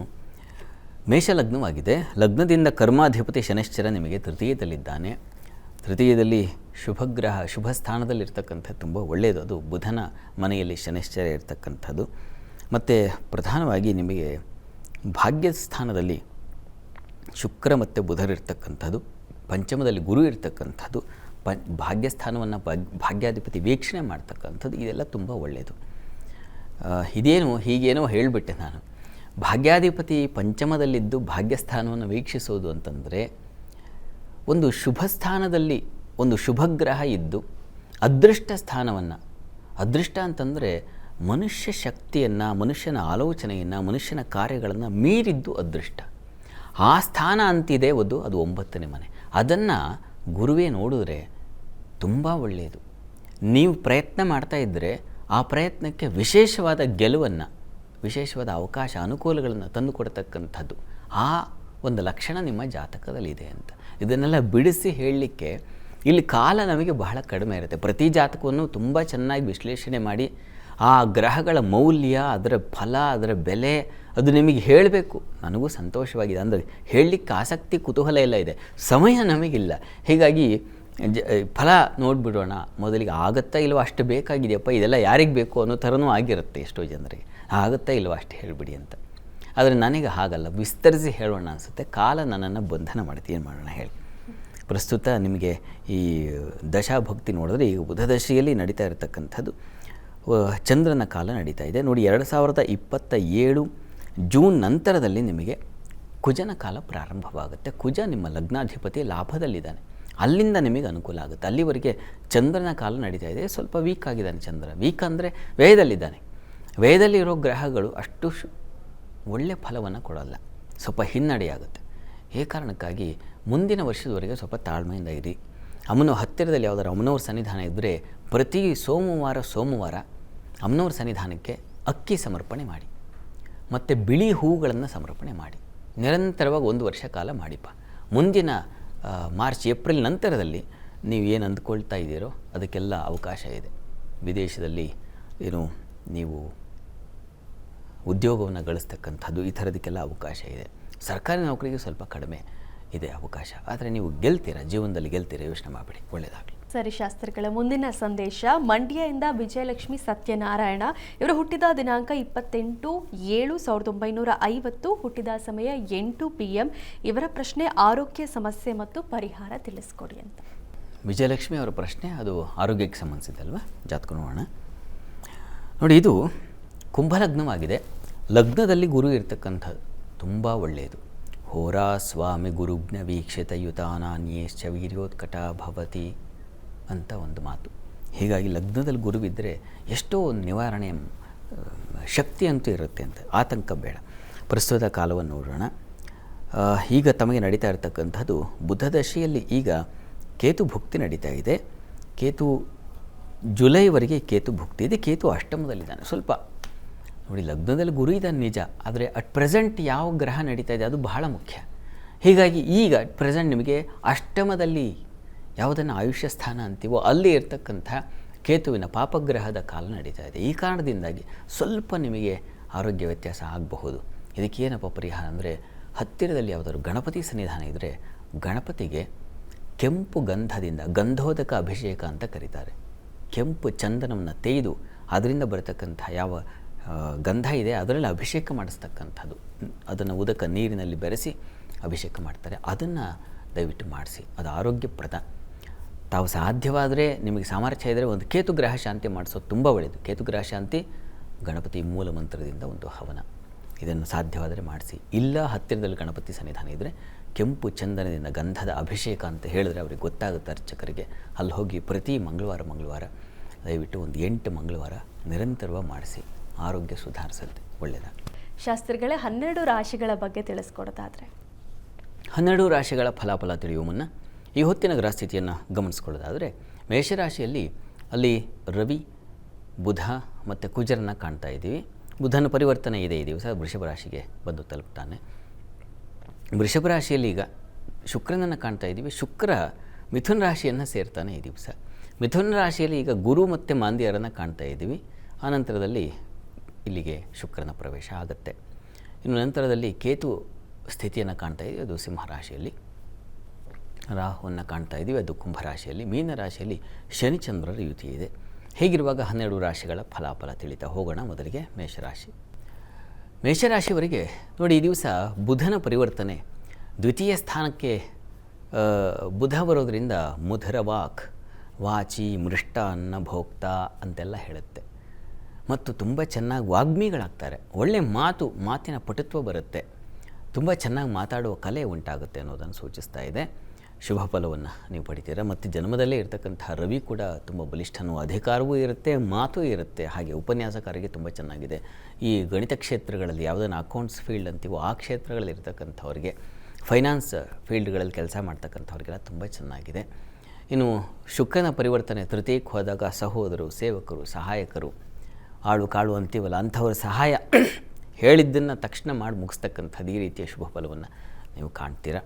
ಮೇಷ ಲಗ್ನವಾಗಿದೆ. ಲಗ್ನದಿಂದ ಕರ್ಮಾಧಿಪತಿ ಶನೈಶ್ಚರ ನಿಮಗೆ ತೃತೀಯದಲ್ಲಿದ್ದಾನೆ. ತೃತೀಯದಲ್ಲಿ ಶುಭಗ್ರಹ ಶುಭ ಸ್ಥಾನದಲ್ಲಿರ್ತಕ್ಕಂಥದ್ದು ತುಂಬ ಒಳ್ಳೆಯದು. ಅದು ಬುಧನ ಮನೆಯಲ್ಲಿ ಶನೈಶ್ಚರ ಇರ್ತಕ್ಕಂಥದ್ದು. ಮತ್ತು ಪ್ರಧಾನವಾಗಿ ನಿಮಗೆ ಭಾಗ್ಯ ಸ್ಥಾನದಲ್ಲಿ ಶುಕ್ರ ಮತ್ತು ಬುಧರಿರ್ತಕ್ಕಂಥದ್ದು, ಪಂಚಮದಲ್ಲಿ ಗುರು ಇರ್ತಕ್ಕಂಥದ್ದು, ಭಾಗ್ಯಸ್ಥಾನವನ್ನು ಭಾಗ್ಯಾಧಿಪತಿ ವೀಕ್ಷಣೆ ಮಾಡ್ತಕ್ಕಂಥದ್ದು, ಇದೆಲ್ಲ ತುಂಬ ಒಳ್ಳೆಯದು. ಹೀಗೇನೋ ಹೇಳಿಬಿಟ್ಟೆ ನಾನು. ಭಾಗ್ಯಾಧಿಪತಿ ಪಂಚಮದಲ್ಲಿದ್ದು ಭಾಗ್ಯಸ್ಥಾನವನ್ನು ವೀಕ್ಷಿಸೋದು ಅಂತಂದರೆ, ಒಂದು ಶುಭ ಸ್ಥಾನದಲ್ಲಿ ಒಂದು ಶುಭಗ್ರಹ ಇದ್ದು ಅದೃಷ್ಟ ಸ್ಥಾನವನ್ನು, ಅದೃಷ್ಟ ಅಂತಂದರೆ ಮನುಷ್ಯ ಶಕ್ತಿಯನ್ನು, ಮನುಷ್ಯನ ಆಲೋಚನೆಯನ್ನು, ಮನುಷ್ಯನ ಕಾರ್ಯಗಳನ್ನು ಮೀರಿದ್ದು ಅದೃಷ್ಟ. ಆ ಸ್ಥಾನ ಅಂತಿದೆ ಅದು 9ನೇ ಮನೆ. ಅದನ್ನು ಗುರುವೇ ನೋಡಿದ್ರೆ ತುಂಬ ಒಳ್ಳೆಯದು. ನೀವು ಪ್ರಯತ್ನ ಮಾಡ್ತಾ ಇದ್ದರೆ ಆ ಪ್ರಯತ್ನಕ್ಕೆ ವಿಶೇಷವಾದ ಗೆಲುವನ್ನು, ವಿಶೇಷವಾದ ಅವಕಾಶ, ಅನುಕೂಲಗಳನ್ನು ತಂದು ಕೊಡ್ತಕ್ಕಂಥದ್ದು ಆ ಒಂದು ಲಕ್ಷಣ ನಿಮ್ಮ ಜಾತಕದಲ್ಲಿದೆ ಅಂತ. ಇದನ್ನೆಲ್ಲ ಬಿಡಿಸಿ ಹೇಳಲಿಕ್ಕೆ ಇಲ್ಲಿ ಕಾಲ ನಮಗೆ ಬಹಳ ಕಡಿಮೆ ಇರುತ್ತೆ. ಪ್ರತಿ ಜಾತಕವನ್ನು ತುಂಬ ಚೆನ್ನಾಗಿ ವಿಶ್ಲೇಷಣೆ ಮಾಡಿ ಆ ಗ್ರಹಗಳ ಮೌಲ್ಯ, ಅದರ ಫಲ, ಅದರ ಬೆಲೆ ಅದು ನಿಮಗೆ ಹೇಳಬೇಕು. ನನಗೂ ಸಂತೋಷವಾಗಿದೆ, ಅಂದರೆ ಹೇಳಲಿಕ್ಕೆ ಆಸಕ್ತಿ, ಕುತೂಹಲ ಎಲ್ಲ ಇದೆ, ಸಮಯ ನಮಗಿಲ್ಲ. ಹೀಗಾಗಿ ಫಲ ನೋಡಿಬಿಡೋಣ ಮೊದಲಿಗೆ. ಆಗುತ್ತಾ ಇಲ್ವೋ, ಅಷ್ಟು ಬೇಕಾಗಿದೆಯಪ್ಪ, ಇದೆಲ್ಲ ಯಾರಿಗೆ ಬೇಕು ಅನ್ನೋ ಥರನೂ ಆಗಿರುತ್ತೆ ಎಷ್ಟೋ ಜನರಿಗೆ. ಆಗುತ್ತಾ ಇಲ್ವೋ ಅಷ್ಟು ಹೇಳಿಬಿಡಿ ಅಂತ. ಆದರೆ ನನಗೆ ಹಾಗಲ್ಲ, ವಿಸ್ತರಿಸಿ ಹೇಳೋಣ ಅನಿಸುತ್ತೆ. ಕಾಲ ನನ್ನನ್ನು ಬಂಧನ ಮಾಡುತ್ತೆ, ಏನು ಮಾಡೋಣ ಹೇಳಿ. ಪ್ರಸ್ತುತ ನಿಮಗೆ ಈ ದಶಾಭಕ್ತಿ ನೋಡಿದ್ರೆ ಈಗ ಬುಧದಶೆಯಲ್ಲಿ ನಡೀತಾ ಇರತಕ್ಕಂಥದ್ದು ಚಂದ್ರನ ಕಾಲ ನಡೀತಾ ಇದೆ ನೋಡಿ. 2027 ಜೂನ್ ನಂತರದಲ್ಲಿ ನಿಮಗೆ ಕುಜನ ಕಾಲ ಪ್ರಾರಂಭವಾಗುತ್ತೆ. ಕುಜ ನಿಮ್ಮ ಲಗ್ನಾಧಿಪತಿ ಲಾಭದಲ್ಲಿದ್ದಾನೆ, ಅಲ್ಲಿಂದ ನಿಮಗೆ ಅನುಕೂಲ ಆಗುತ್ತೆ. ಅಲ್ಲಿವರೆಗೆ ಚಂದ್ರನ ಕಾಲ ನಡೀತಾ ಇದೆ. ಸ್ವಲ್ಪ ವೀಕ್ ಆಗಿದ್ದಾನೆ ಚಂದ್ರ. ವೀಕ್ ಅಂದರೆ ವ್ಯಯದಲ್ಲಿದ್ದಾನೆ. ವ್ಯಯದಲ್ಲಿರೋ ಗ್ರಹಗಳು ಅಷ್ಟು ಒಳ್ಳೆಯ ಫಲವನ್ನು ಕೊಡಲ್ಲ, ಸ್ವಲ್ಪ ಹಿನ್ನಡೆಯಾಗುತ್ತೆ. ಈ ಕಾರಣಕ್ಕಾಗಿ ಮುಂದಿನ ವರ್ಷದವರೆಗೆ ಸ್ವಲ್ಪ ತಾಳ್ಮೆಯಿಂದ ಇರಿ. ಅಮ್ಮನ ಹತ್ತಿರದಲ್ಲಿ ಯಾವುದಾದ್ರು ಅಮ್ಮನವ್ರ ಸನ್ನಿಧಾನ ಇದ್ದರೆ ಪ್ರತಿ ಸೋಮವಾರ ಅಮ್ಮನವ್ರ ಸನ್ನಿಧಾನಕ್ಕೆ ಅಕ್ಕಿ ಸಮರ್ಪಣೆ ಮಾಡಿ ಮತ್ತು ಬಿಳಿ ಹೂಗಳನ್ನು ಸಮರ್ಪಣೆ ಮಾಡಿ. ನಿರಂತರವಾಗಿ 1 ವರ್ಷ ಕಾಲ ಮಾಡಿಪ್ಪ. ಮುಂದಿನ ಮಾರ್ಚ್ ಏಪ್ರಿಲ್ ನಂತರದಲ್ಲಿ ನೀವು ಏನು ಅಂದ್ಕೊಳ್ತಾ ಇದ್ದೀರೋ ಅದಕ್ಕೆಲ್ಲ ಅವಕಾಶ ಇದೆ. ವಿದೇಶದಲ್ಲಿ ನೀವು ಉದ್ಯೋಗವನ್ನು ಗಳಿಸ್ತಕ್ಕಂಥದ್ದು, ಈ ಥರದಕ್ಕೆಲ್ಲ ಅವಕಾಶ ಇದೆ. ಸರ್ಕಾರಿ ನೌಕರಿಗೆ ಸ್ವಲ್ಪ ಕಡಿಮೆ ಇದೆ ಅವಕಾಶ, ಆದರೆ ನೀವು ಗೆಲ್ತೀರಾ, ಜೀವನದಲ್ಲಿ ಗೆಲ್ತೀರಾ, ಯೋಚನೆ ಮಾಡಬೇಡಿ, ಒಳ್ಳೆಯದಾಗಲಿ. ಸರಿ ಶಾಸ್ತ್ರಿಗಳ ಮುಂದಿನ ಸಂದೇಶ ಮಂಡ್ಯದಿಂದ ವಿಜಯಲಕ್ಷ್ಮಿ ಸತ್ಯನಾರಾಯಣ. ಇವರು ಹುಟ್ಟಿದ ದಿನಾಂಕ 28/7/1950, ಹುಟ್ಟಿದ ಸಮಯ 8 PM. ಇವರ ಪ್ರಶ್ನೆ ಆರೋಗ್ಯ ಸಮಸ್ಯೆ ಮತ್ತು ಪರಿಹಾರ ತಿಳಿಸ್ಕೊಡಿ ಅಂತ. ವಿಜಯಲಕ್ಷ್ಮಿ ಅವರ ಪ್ರಶ್ನೆ ಅದು ಆರೋಗ್ಯಕ್ಕೆ ಸಂಬಂಧಿಸಿದಲ್ವಾ? ಜಾತಕ ನೋಡೋಣ. ನೋಡಿ, ಇದು ಕುಂಭಲಗ್ನವಾಗಿದೆ. ಲಗ್ನದಲ್ಲಿ ಗುರು ಇರ್ತಕ್ಕಂಥದ್ದು ತುಂಬ ಒಳ್ಳೆಯದು. ಹೋರಾ ಸ್ವಾಮಿ ಗುರುಜ್ಞ ವೀಕ್ಷಿತ ಯುತಾನಾನ್ಯೇಶ್ಚ ವೀರ್ಯೋತ್ಕಟ ಭವತಿ ಅಂತ ಒಂದು ಮಾತು. ಹೀಗಾಗಿ ಲಗ್ನದಲ್ಲಿ ಗುರುವಿದ್ದರೆ ಎಷ್ಟೋ ನಿವಾರಣೆ ಶಕ್ತಿ ಅಂತೂ ಇರುತ್ತೆ ಅಂತ, ಆತಂಕ ಬೇಡ. ಪ್ರಸ್ತುತ ಕಾಲವನ್ನು ನೋಡೋಣ. ಈಗ ತಮಗೆ ನಡೀತಾ ಇರತಕ್ಕಂಥದ್ದು ಬುಧ ದಶೆಯಲ್ಲಿ ಈಗ ಕೇತು ಭುಕ್ತಿ ನಡೀತಾ ಇದೆ. ಕೇತು ಜುಲೈವರೆಗೆ ಕೇತು ಭುಕ್ತಿ ಇದೆ. ಕೇತು ಅಷ್ಟಮದಲ್ಲಿದ್ದಾನೆ. ಸ್ವಲ್ಪ ನೋಡಿ, ಲಗ್ನದಲ್ಲಿ ಗುರು ಇದ್ದಾನೆ ನಿಜ, ಆದರೆ ಅಟ್ ಪ್ರೆಸೆಂಟ್ ಯಾವ ಗ್ರಹ ನಡೀತಾ ಇದೆ ಅದು ಬಹಳ ಮುಖ್ಯ. ಹೀಗಾಗಿ ಈಗ ಅಟ್ ಪ್ರೆಸೆಂಟ್ ನಿಮಗೆ ಅಷ್ಟಮದಲ್ಲಿ ಯಾವುದನ್ನು ಆಯುಷ್ಯ ಸ್ಥಾನ ಅಂತೀವೋ ಅಲ್ಲಿ ಇರ್ತಕ್ಕಂಥ ಕೇತುವಿನ ಪಾಪಗ್ರಹದ ಕಾಲ ನಡೀತಾ ಇದೆ. ಈ ಕಾರಣದಿಂದಾಗಿ ಸ್ವಲ್ಪ ನಿಮಗೆ ಆರೋಗ್ಯ ವ್ಯತ್ಯಾಸ ಆಗಬಹುದು. ಇದಕ್ಕೇನಪ್ಪ ಪರಿಹಾರ ಅಂದರೆ, ಹತ್ತಿರದಲ್ಲಿ ಯಾವುದಾದ್ರು ಗಣಪತಿ ಸನ್ನಿಧಾನ ಇದ್ದರೆ ಗಣಪತಿಗೆ ಕೆಂಪು ಗಂಧದಿಂದ ಗಂಧೋದಕ ಅಭಿಷೇಕ ಅಂತ ಕರೀತಾರೆ. ಕೆಂಪು ಚಂದನವನ್ನು ತೆಗೆದು ಅದರಿಂದ ಬರತಕ್ಕಂಥ ಯಾವ ಗಂಧ ಇದೆ ಅದರಲ್ಲಿ ಅಭಿಷೇಕ ಮಾಡಿಸ್ತಕ್ಕಂಥದ್ದು, ಅದನ್ನು ಉದಕ ನೀರಿನಲ್ಲಿ ಬೆರೆಸಿ ಅಭಿಷೇಕ ಮಾಡ್ತಾರೆ. ಅದನ್ನು ದಯವಿಟ್ಟು ಮಾಡಿಸಿ, ಅದು ಆರೋಗ್ಯಪ್ರದ. ತಾವು ಸಾಧ್ಯವಾದರೆ ನಿಮಗೆ ಸಾಮರ್ಥ್ಯ ಇದ್ದರೆ ಒಂದು ಕೇತು ಗ್ರಹ ಶಾಂತಿ ಮಾಡಿಸೋದು ತುಂಬ ಒಳ್ಳೆಯದು. ಕೇತು ಗ್ರಹ ಶಾಂತಿ ಗಣಪತಿ ಮೂಲ ಮಂತ್ರದಿಂದ ಒಂದು ಹವನ, ಇದನ್ನು ಸಾಧ್ಯವಾದರೆ ಮಾಡಿಸಿ. ಇಲ್ಲ ಹತ್ತಿರದಲ್ಲಿ ಗಣಪತಿ ಸನ್ನಿಧಾನ ಇದ್ದರೆ ಕೆಂಪು ಚಂದನದಿಂದ ಗಂಧದ ಅಭಿಷೇಕ ಅಂತ ಹೇಳಿದ್ರೆ ಅವ್ರಿಗೆ ಗೊತ್ತಾಗುತ್ತೆ ಅರ್ಚಕರಿಗೆ. ಅಲ್ಲಿ ಹೋಗಿ ಪ್ರತಿ ಮಂಗಳವಾರ ದಯವಿಟ್ಟು ಒಂದು 8 ಮಂಗಳವಾರ ನಿರಂತರವಾಗಿ ಮಾಡಿಸಿ, ಆರೋಗ್ಯ ಸುಧಾರಿಸುತ್ತೆ, ಒಳ್ಳೆಯದಾಗಿ. ಶಾಸ್ತ್ರಿಗಳೇ, 12 ರಾಶಿಗಳ ಬಗ್ಗೆ ತಿಳಿಸ್ಕೊಡೋದಾದರೆ? 12 ರಾಶಿಗಳ ಫಲಾಫಲ ತಿಳಿಯುವ ಮುನ್ನ ಈ ಹೊತ್ತಿನ ಗ್ರಹಸ್ಥಿತಿಯನ್ನು ಗಮನಿಸ್ಕೊಳ್ಳೋದಾದರೆ, ಮೇಷರಾಶಿಯಲ್ಲಿ ಅಲ್ಲಿ ರವಿ, ಬುಧ ಮತ್ತು ಕುಜರನ್ನ ಕಾಣ್ತಾ ಇದ್ದೀವಿ. ಬುಧನ ಪರಿವರ್ತನೆ ಇದೆ ಈ ದಿವಸ, ವೃಷಭ ರಾಶಿಗೆ ಬಂದು ತಲುಪ್ತಾನೆ. ವೃಷಭ ರಾಶಿಯಲ್ಲಿ ಈಗ ಶುಕ್ರನನ್ನು ಕಾಣ್ತಾ ಇದ್ದೀವಿ. ಶುಕ್ರ ಮಿಥುನ ರಾಶಿಯನ್ನು ಸೇರ್ತಾನೆ ಈ ದಿವಸ. ಮಿಥುನ ರಾಶಿಯಲ್ಲಿ ಈಗ ಗುರು ಮತ್ತು ಮಾಂದ್ಯರನ್ನು ಕಾಣ್ತಾ ಇದ್ದೀವಿ. ಆನಂತರದಲ್ಲಿ ಇಲ್ಲಿಗೆ ಶುಕ್ರನ ಪ್ರವೇಶ ಆಗುತ್ತೆ. ಇನ್ನು ನಂತರದಲ್ಲಿ ಕೇತು ಸ್ಥಿತಿಯನ್ನು ಕಾಣ್ತಾ ಇದ್ದೀವಿ, ಅದು ಸಿಂಹರಾಶಿಯಲ್ಲಿ. ರಾಹುವನ್ನು ಕಾಣ್ತಾ ಇದ್ದೀವಿ, ಅದು ಕುಂಭರಾಶಿಯಲ್ಲಿ. ಮೀನರಾಶಿಯಲ್ಲಿ ಶನಿಚಂದ್ರರ ಯುತಿ ಇದೆ. ಹೀಗಿರುವಾಗ 12 ರಾಶಿಗಳ ಫಲಾಫಲ ತಿಳಿತಾ ಹೋಗೋಣ. ಮೊದಲಿಗೆ ಮೇಷರಾಶಿ. ಮೇಷರಾಶಿಯವರಿಗೆ ನೋಡಿ, ಈ ದಿವಸ ಬುಧನ ಪರಿವರ್ತನೆ. ದ್ವಿತೀಯ ಸ್ಥಾನಕ್ಕೆ ಬುಧ ಬರೋದರಿಂದ ಮುಧರ ವಾಕ್, ವಾಚಿ, ಮೃಷ್ಟ, ಅನ್ನ, ಭೋಕ್ತ ಅಂತೆಲ್ಲ ಹೇಳುತ್ತೆ. ಮತ್ತು ತುಂಬ ಚೆನ್ನಾಗಿ ವಾಗ್ಮಿಗಳಾಗ್ತಾರೆ. ಒಳ್ಳೆಯ ಮಾತಿನ ಪಟುತ್ವ ಬರುತ್ತೆ. ತುಂಬ ಚೆನ್ನಾಗಿ ಮಾತಾಡುವ ಕಲೆ ಉಂಟಾಗುತ್ತೆ ಅನ್ನೋದನ್ನು ಸೂಚಿಸ್ತಾ ಇದೆ. ಶುಭ ಫಲವನ್ನು ನೀವು ಪಡಿತೀರ. ಮತ್ತು ಜನ್ಮದಲ್ಲೇ ಇರತಕ್ಕಂಥ ರವಿ ಕೂಡ ತುಂಬ ಬಲಿಷ್ಠನೂ, ಅಧಿಕಾರವೂ ಇರುತ್ತೆ, ಮಾತು ಇರುತ್ತೆ. ಹಾಗೆ ಉಪನ್ಯಾಸಕಾರರಿಗೆ ತುಂಬ ಚೆನ್ನಾಗಿದೆ. ಈ ಗಣಿತ ಕ್ಷೇತ್ರಗಳಲ್ಲಿ ಯಾವುದನ್ನು ಅಕೌಂಟ್ಸ್ ಫೀಲ್ಡ್ ಅಂತೀವೋ ಆ ಕ್ಷೇತ್ರಗಳಲ್ಲಿ ಇರತಕ್ಕಂಥವ್ರಿಗೆ, ಫೈನಾನ್ಸ್ ಫೀಲ್ಡ್ಗಳಲ್ಲಿ ಕೆಲಸ ಮಾಡ್ತಕ್ಕಂಥವ್ರಿಗೆಲ್ಲ ತುಂಬ ಚೆನ್ನಾಗಿದೆ. ಇನ್ನು ಶುಕ್ರನ ಪರಿವರ್ತನೆ ತೃತೀಯಕ್ಕೆ ಹೋದಾಗ ಸಹೋದರರು, ಸೇವಕರು, ಸಹಾಯಕರು, ಆಳು ಕಾಳು ಅಂತೀವಲ್ಲ, ಅಂಥವ್ರ ಸಹಾಯ ಹೇಳಿದ್ದನ್ನು ತಕ್ಷಣ ಮಾಡಿ ಮುಗಿಸ್ತಕ್ಕಂಥದ್ದು, ಈ ರೀತಿಯ ಶುಭ ಫಲವನ್ನು ನೀವು ಕಾಣ್ತೀರ.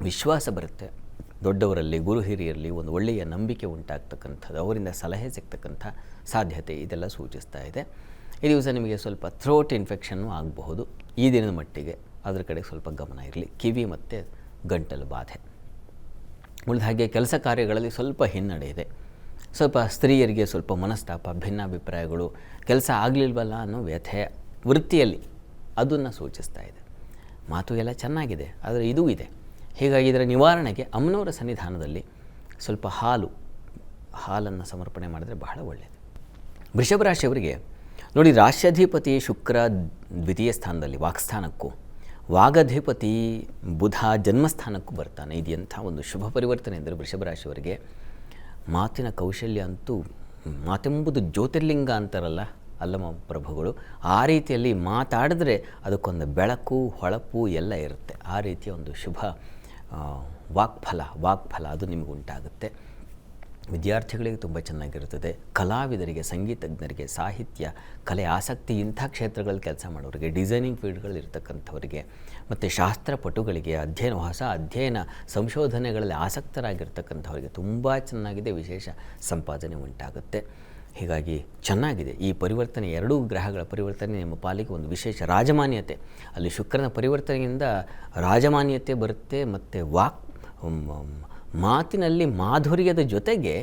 ವಿಶ್ವಾಸ ಬರುತ್ತೆ ದೊಡ್ಡವರಲ್ಲಿ, ಗುರು ಹಿರಿಯರಲ್ಲಿ ಒಂದು ಒಳ್ಳೆಯ ನಂಬಿಕೆ ಉಂಟಾಗ್ತಕ್ಕಂಥದ್ದು, ಅವರಿಂದ ಸಲಹೆ ಸಿಗ್ತಕ್ಕಂಥ ಸಾಧ್ಯತೆ ಇದೆಲ್ಲ ಸೂಚಿಸ್ತಾ ಇದೆ. ಈ ದಿವಸ ನಿಮಗೆ ಸ್ವಲ್ಪ ಥ್ರೋಟ್ ಇನ್ಫೆಕ್ಷನ್ನು ಆಗಬಹುದು. ಈ ದಿನದ ಮಟ್ಟಿಗೆ ಅದರ ಕಡೆ ಸ್ವಲ್ಪ ಗಮನ ಇರಲಿ. ಕಿವಿ ಮತ್ತು ಗಂಟಲು ಬಾಧೆ. ಉಳಿದ ಹಾಗೆ ಕೆಲಸ ಕಾರ್ಯಗಳಲ್ಲಿ ಸ್ವಲ್ಪ ಹಿನ್ನಡೆ ಇದೆ. ಸ್ವಲ್ಪ ಸ್ತ್ರೀಯರಿಗೆ ಸ್ವಲ್ಪ ಮನಸ್ತಾಪ, ಭಿನ್ನಾಭಿಪ್ರಾಯಗಳು, ಕೆಲಸ ಆಗಲಿಲ್ವಲ್ಲ ಅನ್ನೋ ವ್ಯಥೆ ವೃತ್ತಿಯಲ್ಲಿ ಅದನ್ನು ಸೂಚಿಸ್ತಾ ಇದೆ. ಮಾತು ಎಲ್ಲ ಚೆನ್ನಾಗಿದೆ, ಆದರೆ ಇದೂ ಇದೆ. ಹೀಗಾಗಿ ಇದರ ನಿವಾರಣೆಗೆ ಅಮ್ಮನವರ ಸನ್ನಿಧಾನದಲ್ಲಿ ಸ್ವಲ್ಪ ಹಾಲನ್ನು ಸಮರ್ಪಣೆ ಮಾಡಿದರೆ ಬಹಳ ಒಳ್ಳೆಯದು. ವೃಷಭ ರಾಶಿಯವರಿಗೆ ನೋಡಿ, ರಾಶ್ಯಾಧಿಪತಿ ಶುಕ್ರ ದ್ವಿತೀಯ ಸ್ಥಾನದಲ್ಲಿ ವಾಕ್ಸ್ಥಾನಕ್ಕೂ, ವಾಗಧಿಪತಿ ಬುಧ ಜನ್ಮಸ್ಥಾನಕ್ಕೂ ಬರ್ತಾನೆ. ಇದು ಎಂಥ ಒಂದು ಶುಭ ಪರಿವರ್ತನೆ ಅಂದರೆ ವೃಷಭ ರಾಶಿಯವರಿಗೆ ಮಾತಿನ ಕೌಶಲ್ಯ ಅಂತೂ, ಮಾತೆಂಬುದು ಜ್ಯೋತಿರ್ಲಿಂಗ ಅಂತಾರಲ್ಲ ಅಲ್ಲಮ್ಮ ಪ್ರಭುಗಳು, ಆ ರೀತಿಯಲ್ಲಿ ಮಾತಾಡಿದ್ರೆ ಅದಕ್ಕೊಂದು ಬೆಳಕು, ಹೊಳಪು ಎಲ್ಲ ಇರುತ್ತೆ. ಆ ರೀತಿಯ ಒಂದು ಶುಭ ವಾಕ್ಫಲ ಅದು ನಿಮಗೆ ಉಂಟಾಗುತ್ತೆ. ವಿದ್ಯಾರ್ಥಿಗಳಿಗೆ ತುಂಬ ಚೆನ್ನಾಗಿರುತ್ತದೆ. ಕಲಾವಿದರಿಗೆ, ಸಂಗೀತಜ್ಞರಿಗೆ, ಸಾಹಿತ್ಯ, ಕಲೆ ಆಸಕ್ತಿ ಇಂಥ ಕ್ಷೇತ್ರಗಳಲ್ಲಿ ಕೆಲಸ ಮಾಡೋರಿಗೆ, ಡಿಸೈನಿಂಗ್ ಫೀಲ್ಡ್ಗಳಲ್ಲಿ ಇರ್ತಕ್ಕಂಥವರಿಗೆ, ಮತ್ತು ಶಾಸ್ತ್ರಪಟುಗಳಿಗೆ, ಹೊಸ ಅಧ್ಯಯನ ಸಂಶೋಧನೆಗಳಲ್ಲಿ ಆಸಕ್ತರಾಗಿರ್ತಕ್ಕಂಥವರಿಗೆ ತುಂಬ ಚೆನ್ನಾಗಿದೆ. ವಿಶೇಷ ಸಂಪಾದನೆ ಉಂಟಾಗುತ್ತೆ. ಹೀಗಾಗಿ ಚೆನ್ನಾಗಿದೆ ಈ ಪರಿವರ್ತನೆ. 2 ಗ್ರಹಗಳ ಪರಿವರ್ತನೆ ನಿಮ್ಮ ಪಾಲಿಗೆ ಒಂದು ವಿಶೇಷ ರಾಜಮಾನ್ಯತೆ. ಅಲ್ಲಿ ಶುಕ್ರನ ಪರಿವರ್ತನೆಯಿಂದ ರಾಜಮಾನ್ಯತೆ ಬರುತ್ತೆ, ಮತ್ತು ಮಾತಿನಲ್ಲಿ ಮಾಧುರ್ಯದ ಜೊತೆಗೆ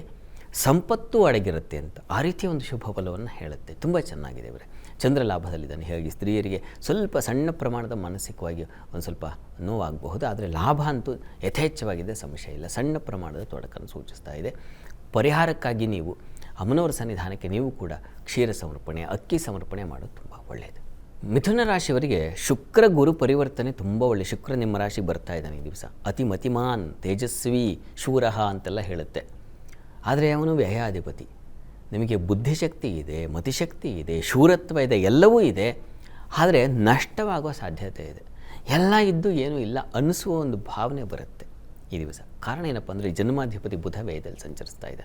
ಸಂಪತ್ತು ಅಡಗಿರುತ್ತೆ ಅಂತ, ಆ ರೀತಿಯ ಒಂದು ಶುಭ ಫಲವನ್ನು ಹೇಳುತ್ತೆ. ತುಂಬ ಚೆನ್ನಾಗಿದೆ ಇವರೇ. ಚಂದ್ರ ಲಾಭದಲ್ಲಿದ್ದಾನೆ. ಹೀಗಾಗಿ ಸ್ತ್ರೀಯರಿಗೆ ಸ್ವಲ್ಪ ಸಣ್ಣ ಪ್ರಮಾಣದ ಮಾನಸಿಕವಾಗಿ ಒಂದು ಸ್ವಲ್ಪ ನೋವಾಗಬಹುದು, ಆದರೆ ಲಾಭ ಅಂತೂ ಯಥೇಚ್ಛವಾಗಿದೆ, ಸಮಸ್ಯೆ ಇಲ್ಲ. ಸಣ್ಣ ಪ್ರಮಾಣದ ತೊಡಕನ್ನು ಸೂಚಿಸ್ತಾ ಇದೆ. ಪರಿಹಾರಕ್ಕಾಗಿ ನೀವು ಅಮ್ಮನವರ ಸನ್ನಿಧಾನಕ್ಕೆ ನೀವು ಕೂಡ ಕ್ಷೀರ ಸಮರ್ಪಣೆ, ಅಕ್ಕಿ ಸಮರ್ಪಣೆ ಮಾಡೋದು ತುಂಬ ಒಳ್ಳೆಯದು. ಮಿಥುನ ರಾಶಿಯವರಿಗೆ ಶುಕ್ರ ಗುರು ಪರಿವರ್ತನೆ ತುಂಬ ಒಳ್ಳೆಯ. ಶುಕ್ರ ನಿಮ್ಮ ರಾಶಿಗೆ ಬರ್ತಾ ಇದ್ದಾನೆ ಈ ದಿವಸ. ಮತಿಮಾನ್, ತೇಜಸ್ವಿ, ಶೂರಃ ಅಂತೆಲ್ಲ ಹೇಳುತ್ತೆ. ಆದರೆ ಅವನು ವ್ಯಯಾಧಿಪತಿ. ನಿಮಗೆ ಬುದ್ಧಿಶಕ್ತಿ ಇದೆ, ಮತಿಶಕ್ತಿ ಇದೆ, ಶೂರತ್ವ ಇದೆ, ಎಲ್ಲವೂ ಇದೆ. ಆದರೆ ನಷ್ಟವಾಗುವ ಸಾಧ್ಯತೆ ಇದೆ. ಎಲ್ಲ ಇದ್ದು ಏನೂ ಇಲ್ಲ ಅನ್ನಿಸುವ ಒಂದು ಭಾವನೆ ಬರುತ್ತೆ ಈ ದಿವಸ. ಕಾರಣ ಏನಪ್ಪ ಅಂದರೆ ಜನ್ಮಾಧಿಪತಿ ಬುಧ ವ್ಯಯದಲ್ಲಿ ಸಂಚರಿಸ್ತಾ ಇದೆ